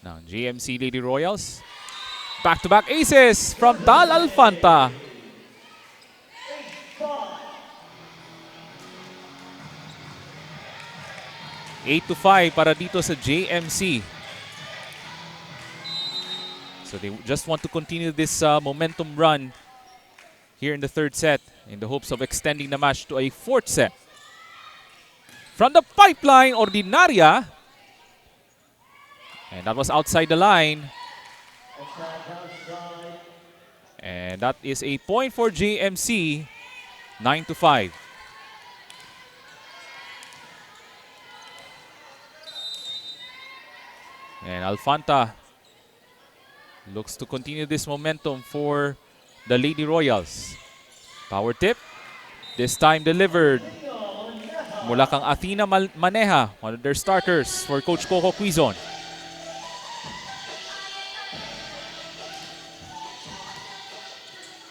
ng JMC Lady Royals. Back-to-back aces from Tal Alfanta. Eight to 5 para dito sa JMC. So they just want to continue this momentum run here in the third set in the hopes of extending the match to a fourth set. From the pipeline, Ordinaria. And that was outside the line. And that is a point for JMC, 9 to 5. And Alfanta looks to continue this momentum for the Lady Royals. Power tip. This time delivered mula kang Athena Maneja, one of their starters for Coach Coco Quizon.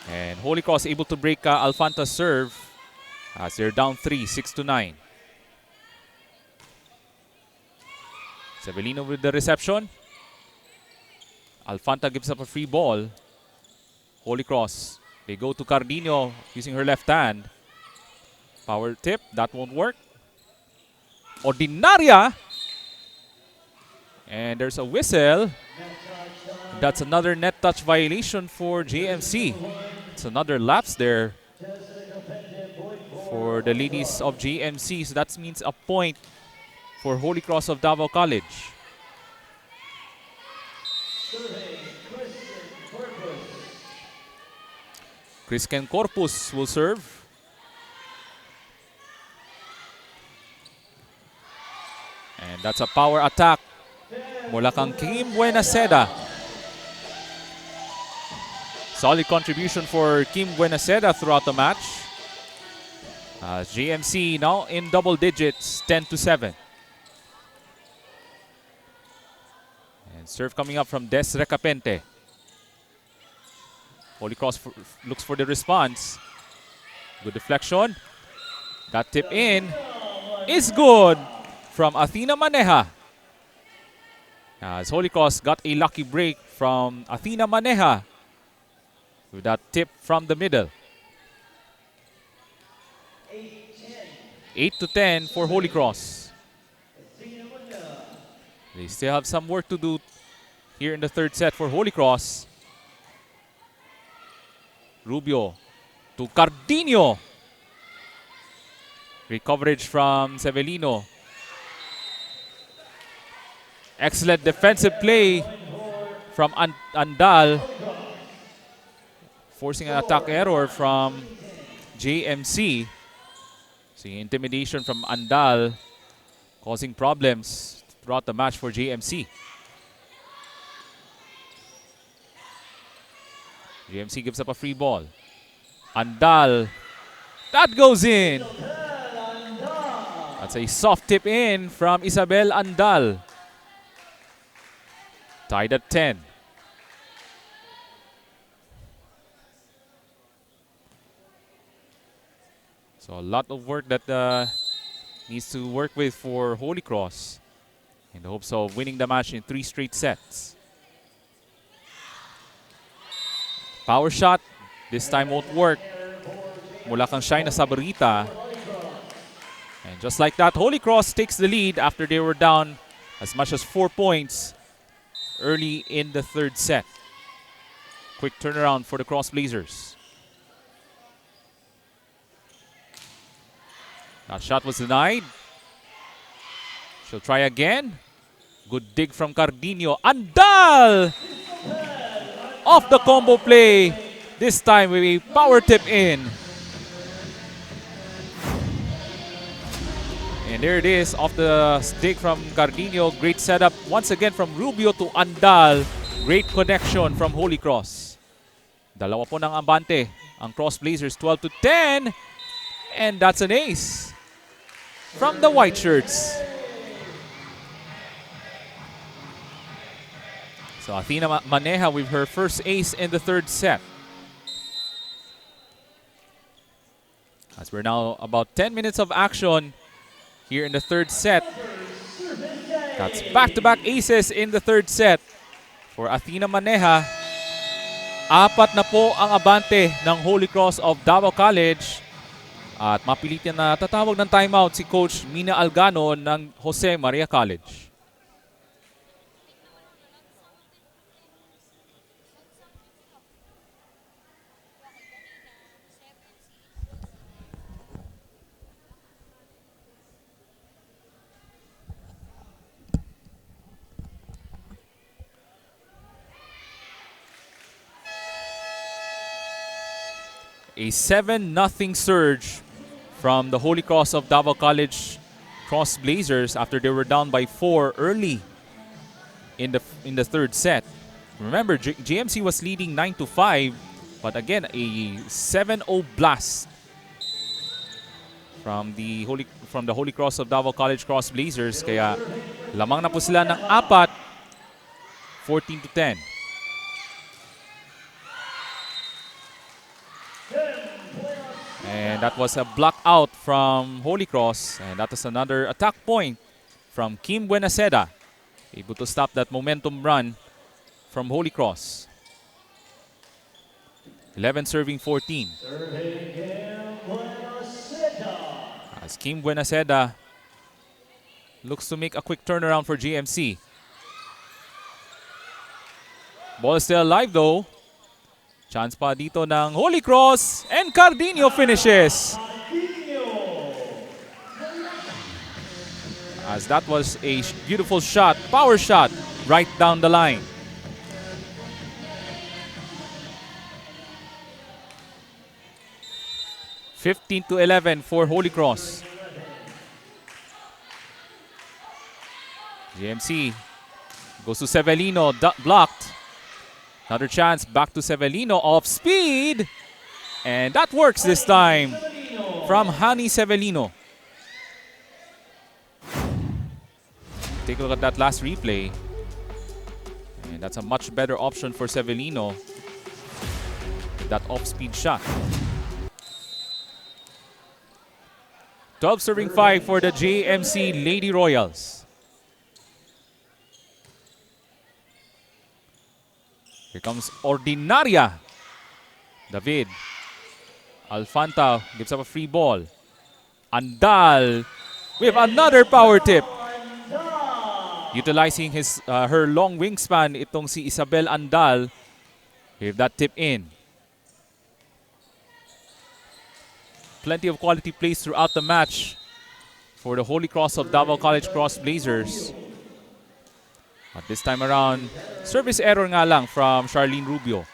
And Holy Cross able to break Alfanta's serve as they're down 3, 6-9. Severino with the reception. Alfanta gives up a free ball. Holy Cross. They go to Cardino using her left hand. Power tip. That won't work. Ordinaria. And there's a whistle. That's another net touch violation for JMC. It's another lapse there for the ladies of JMC. So that means a point for Holy Cross of Davao College. Christian Corpus will serve. And that's a power attack mula kang Kim Buenaseda. Solid contribution for Kim Buenaseda throughout the match. JMC now in double digits, 10 to 7. And serve coming up from Des Recapente. Holy Cross looks for the response. Good deflection. That tip in is good from Athena Maneja. As Holy Cross got a lucky break from Athena Maneja with that tip from the middle. 8 to 10 for Holy Cross. They still have some work to do here in the third set for Holy Cross. Rubio to Cardino. Great coverage from Severino. Excellent defensive play from Andal. Forcing an attack error from JMC. See, intimidation from Andal causing problems throughout the match for JMC. JMC gives up a free ball. Andal. That goes in. That's a soft tip in from Isabel Andal. Tied at 10. So a lot of work that needs to work with for Holy Cross in the hopes of winning the match in 3 straight sets. Power shot. This time won't work. Mula kang Shaina Sabarita. And just like that, Holy Cross takes the lead after they were down as much as 4 points early in the third set. Quick turnaround for the Cross Blazers. That shot was denied. She'll try again. Good dig from Cardino. Andal! Off the combo play. This time with a power tip in. And there it is, off the stick from Cardino. Great setup once again from Rubio to Andal. Great connection from Holy Cross. Dalawa po ng ambante. Ang Cross Blazers 12-10. And that's an ace from the white shirts. So Athena Maneja with her first ace in the third set. As we're now about 10 minutes of action here in the third set. That's back-to-back aces in the third set for Athena Maneja. Apat na po ang abante ng Holy Cross of Davao College. At mapilitan na tatawag ng timeout si Coach Mina Algano ng Jose Maria College. A 7-0 surge from the Holy Cross of Davao College Cross Blazers after they were down by 4 early in the third set. Remember, JMC was leading 9-5, but again a 7-0 blast from the Holy Cross of Davao College Cross Blazers. Kaya lamang na po sila ng 4, 14-10. And that was a block out from Holy Cross. And that is another attack point from Kim Buenaseda. Able to stop that momentum run from Holy Cross. 11 serving 14. As Kim Buenaseda looks to make a quick turnaround for JMC. Ball is still alive though. Chance pa dito ng Holy Cross, and Cardino finishes. As that was a beautiful shot, power shot, right down the line. (15-11) for Holy Cross. JMC goes to Severino, blocked. Another chance, back to Severino, off speed. And that works this time from Hani Severino. Take a look at that last replay. And that's a much better option for Severino. That off-speed shot. 12 serving 5 for the JMC Lady Royals. Here comes Ordinaria. David. Alfanta gives up a free ball. Andal with another power tip. Utilizing her long wingspan, itong si Isabel Andal. With that tip in. Plenty of quality plays throughout the match for the Holy Cross of Davao College Cross Blazers. But this time around, service error nga lang from Charlene Rubio.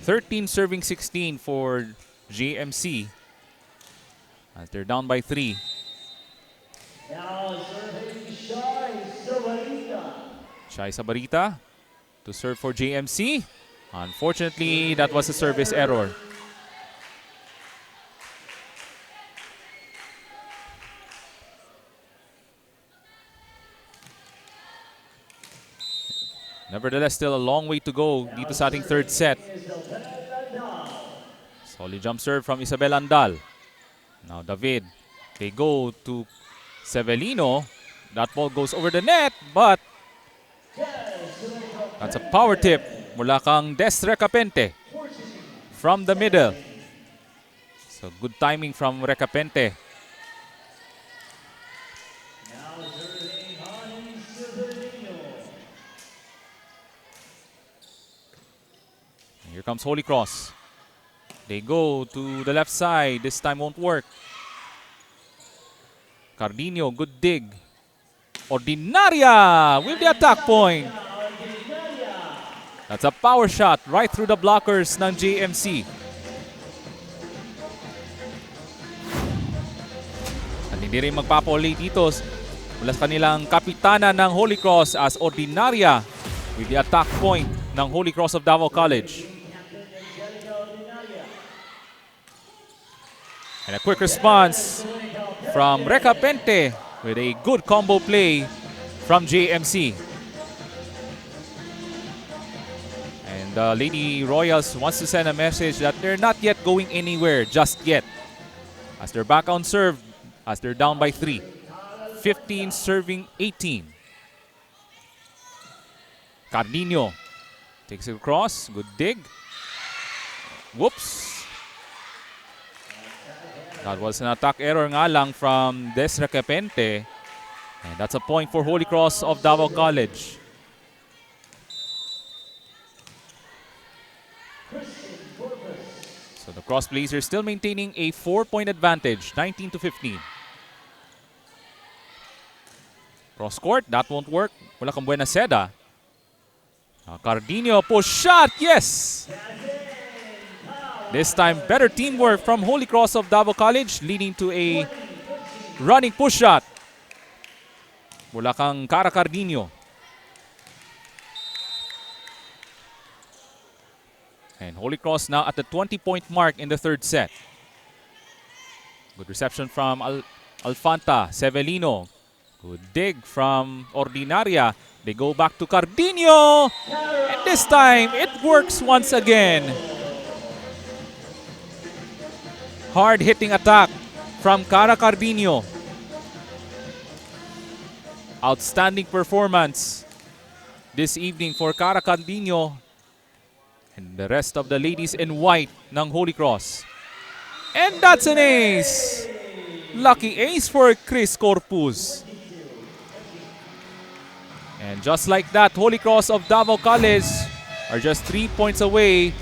13 serving 16 for JMC. As they're down by 3. Now serving Shai Sabarita to serve for JMC. Unfortunately, that was a service error. Nevertheless, still a long way to go dito sa ating third set. Solid jump serve from Isabel Andal. Now David, they go to Severino. That ball goes over the net, but that's a power tip mula kang Des Recapente from the middle. So good timing from Recapente. Here comes Holy Cross. They go to the left side. This time won't work. Cardino, good dig. Ordinaria with the attack point. That's a power shot right through the blockers ng JMC. At hindi rin magpapa-ulit dito mula sa kanilang kapitana ng Holy Cross as Ordinaria with the attack point ng Holy Cross of Davao College. And a quick response from Recapente with a good combo play from JMC. And the Lady Royals wants to send a message that they're not yet going anywhere just yet. As they're back on serve, as they're down by 3. 15 serving 18. Cardino takes it across. Good dig. Whoops. That was an attack error nga lang from Des Recapente. And that's a point for Holy Cross of Davao College. So the Cross Blazers still maintaining a 4-point advantage, 19-15. Cross court, that won't work. Wala kang buena seda. Cardino push shot, yes! This time, better teamwork from Holy Cross of Davao College, leading to a running push shot. Mula kang Cara Cardino. And Holy Cross now at the 20-point mark in the third set. Good reception from Alfanta, Sevelino. Good dig from Ordinaria. They go back to Cardino. And this time, it works once again. Hard-hitting attack from Cara Cardino. Outstanding performance this evening for Cara Cardino and the rest of the ladies in white ng Holy Cross. And that's an ace! Lucky ace for Chris Corpus. And just like that, Holy Cross of Davao College are just 3 points away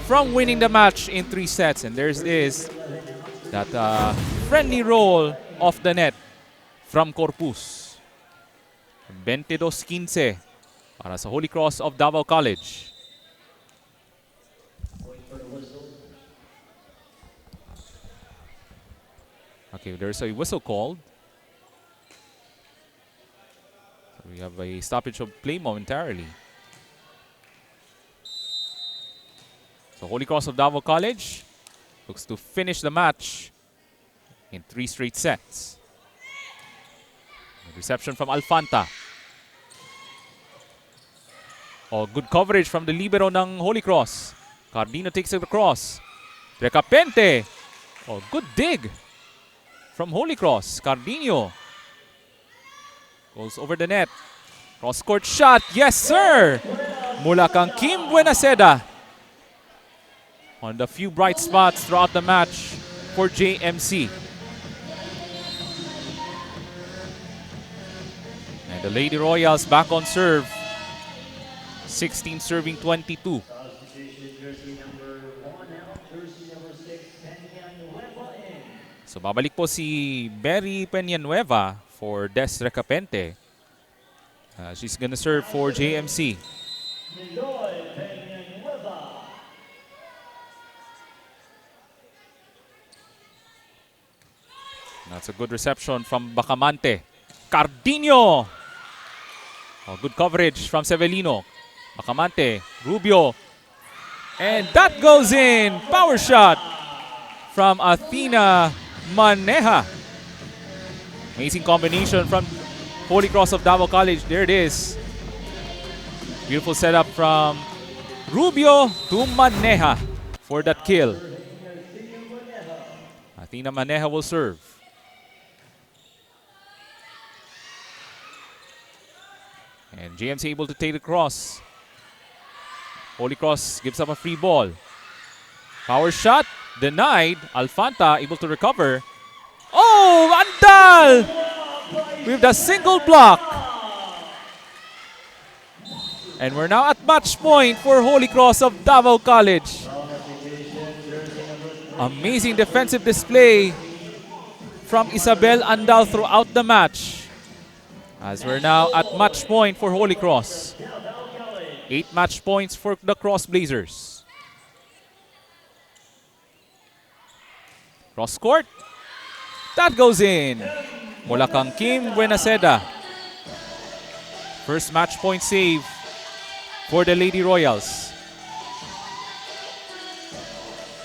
from winning the match in 3 sets. And there's that friendly roll off the net from Corpus. 22-15 para sa Holy Cross of Davao College. Okay, there's a whistle called. So we have a stoppage of play momentarily. So Holy Cross of Davao College looks to finish the match in 3 straight sets. Reception from Alfanta. Oh, good coverage from the libero ng Holy Cross. Cardino takes it across. Recapente. Oh, good dig from Holy Cross. Cardino goes over the net. Cross-court shot. Yes, sir! Mula kang Kim Buenaseda. On the few bright spots throughout the match for JMC. And the Lady Royals back on serve. 16 serving 22. So babalik po si Berry Peñanueva for Des Recapente. She's gonna serve for JMC. That's a good reception from Bacamante. Cardino! Oh, good coverage from Sevelino. Bacamante, Rubio. And that goes in! Power shot from Athena Maneja. Amazing combination from Holy Cross of Davao College. There it is. Beautiful setup from Rubio to Maneja for that kill. Athena Maneja will serve. And JMC able to take the cross. Holy Cross gives up a free ball. Power shot denied. Alfanta able to recover. Oh, Andal with the single block. And we're now at match point for Holy Cross of Davao College. Amazing defensive display from Isabel Andal throughout the match. As we're now at match point for Holy Cross. 8 match points for the Cross Blazers. Cross court. That goes in. Mula kang Kim Buenaseda. First match point save for the Lady Royals.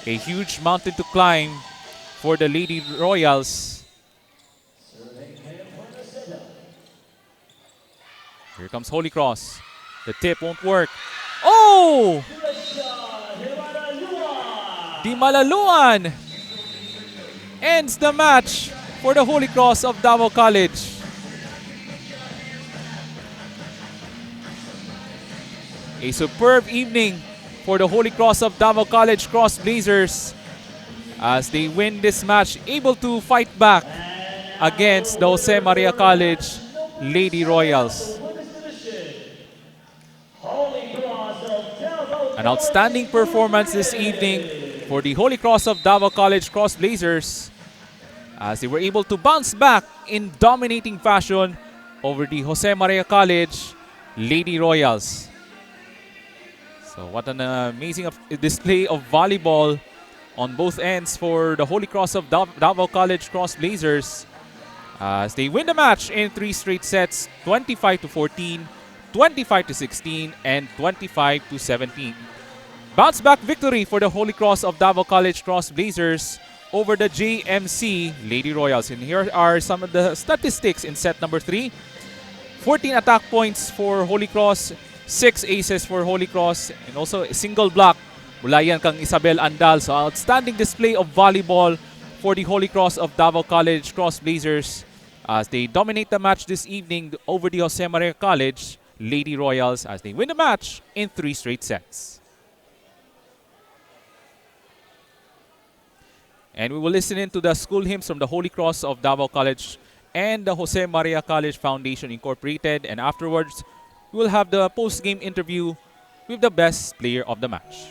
A huge mountain to climb for the Lady Royals. Here comes Holy Cross. The tip won't work. Oh! Di Malaluan ends the match for the Holy Cross of Davao College. A superb evening for the Holy Cross of Davao College Cross Blazers as they win this match, able to fight back against the Jose Maria College Lady Royals. An outstanding performance this evening for the Holy Cross of Davao College Cross Blazers as they were able to bounce back in dominating fashion over the Jose Maria College Lady Royals. So what an amazing display of volleyball on both ends for the Holy Cross of Davao College Cross Blazers as they win the match in 3 straight sets, 25-14, 25-16, and 25-17. Bounce back victory for the Holy Cross of Davao College Cross Blazers over the JMC Lady Royals. And here are some of the statistics in set number 3. 14 attack points for Holy Cross, 6 aces for Holy Cross, and also a single block. Mula yan kang Isabel Andal. So outstanding display of volleyball for the Holy Cross of Davao College Cross Blazers as they dominate the match this evening over the Jose Maria College Lady Royals as they win the match in 3 straight sets. And we will listen in to the school hymns from the Holy Cross of Davao College and the Jose Maria College Foundation Incorporated. And afterwards, we will have the post-game interview with the best player of the match.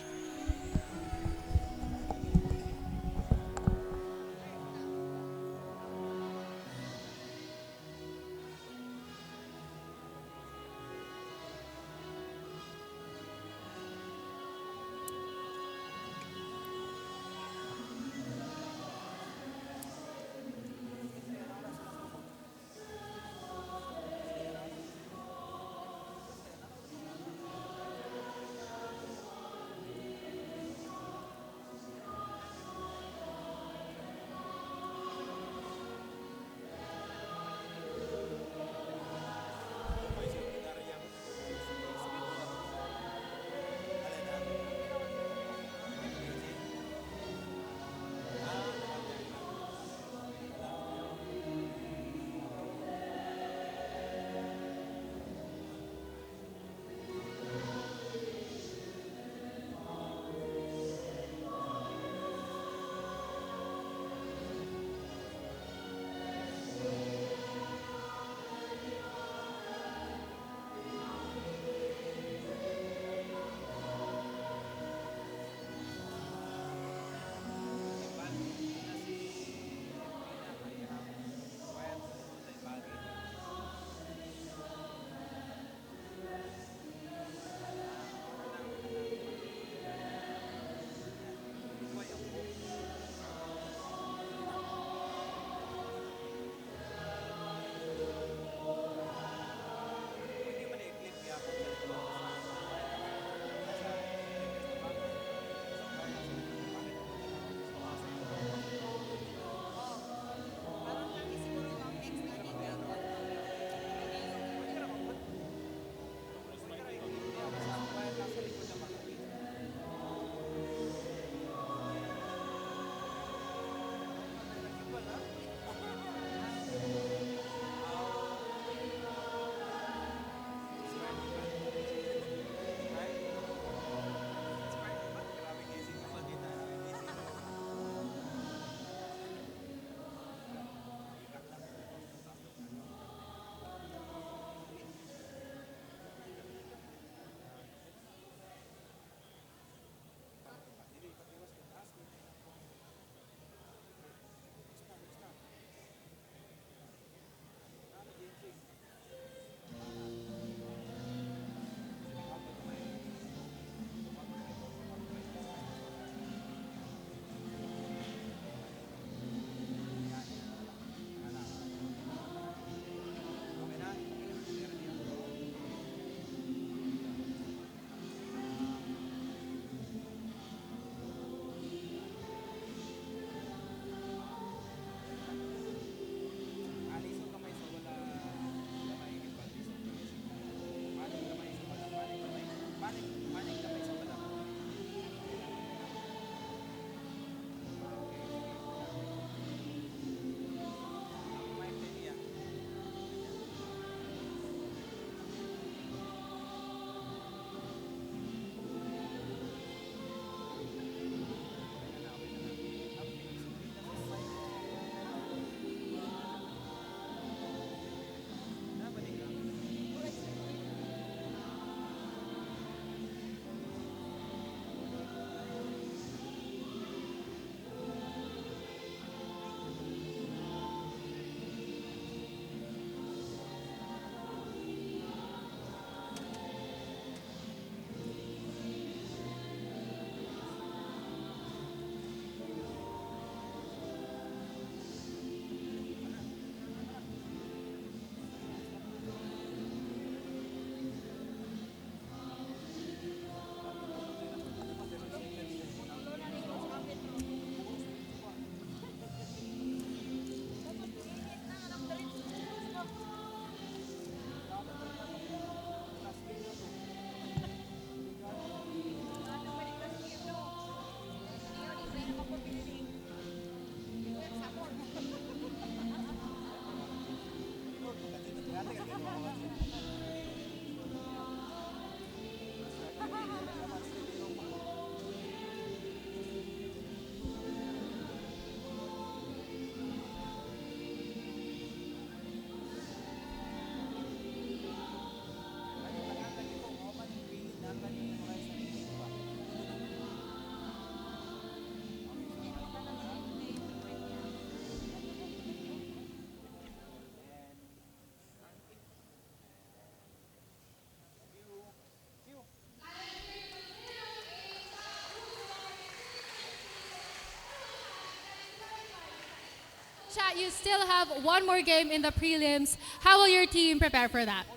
you still have one more game in the prelims. How will your team prepare for that?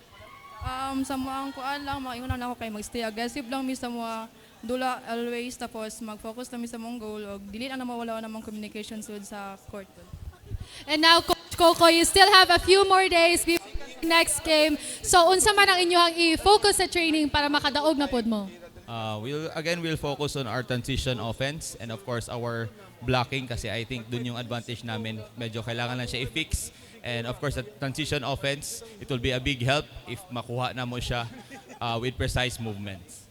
Sa mga kuan lang, maingon na ako kay magstay aggressive lang mi sa mga dula always, tapos mag-focus lang mi sa mong goal og dili na mawala namang communication sud sa court. And now, Coach Coco, you still have a few more days before the next game. So, unsa man ang inyong i-focus sa training para makadaog na pod mo? We'll focus on our transition offense and of course our blocking kasi I think dun yung advantage namin. Medyo kailangan lang siya i-fix. And of course, the transition offense, it will be a big help if makuha na mo siya with precise movements.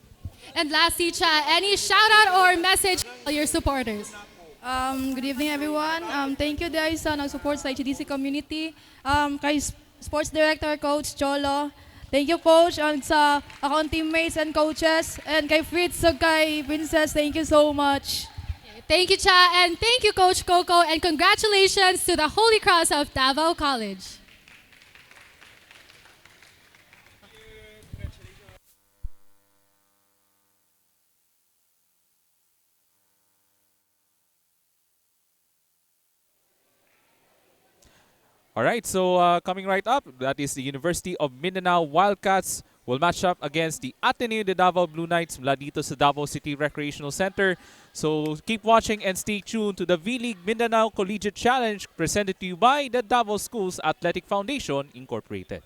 And lastly, Cha, any shout-out or message to your supporters? Good evening everyone. Thank you guys sa nag-support sa HCDC community. Kay Sports Director Coach Cholo. Thank you Coach and sa akong teammates and coaches. And kay Fritz ug kay Princess, thank you so much. Thank you, Cha, and thank you, Coach Coco, and congratulations to the Holy Cross of Davao College. All right, so coming right up, that is the University of Mindanao Wildcats will match up against the Ateneo de Davao Blue Knights mula dito sa Davao City Recreational Center. So keep watching and stay tuned to the V-League Mindanao Collegiate Challenge presented to you by the Davao Schools Athletic Foundation Incorporated.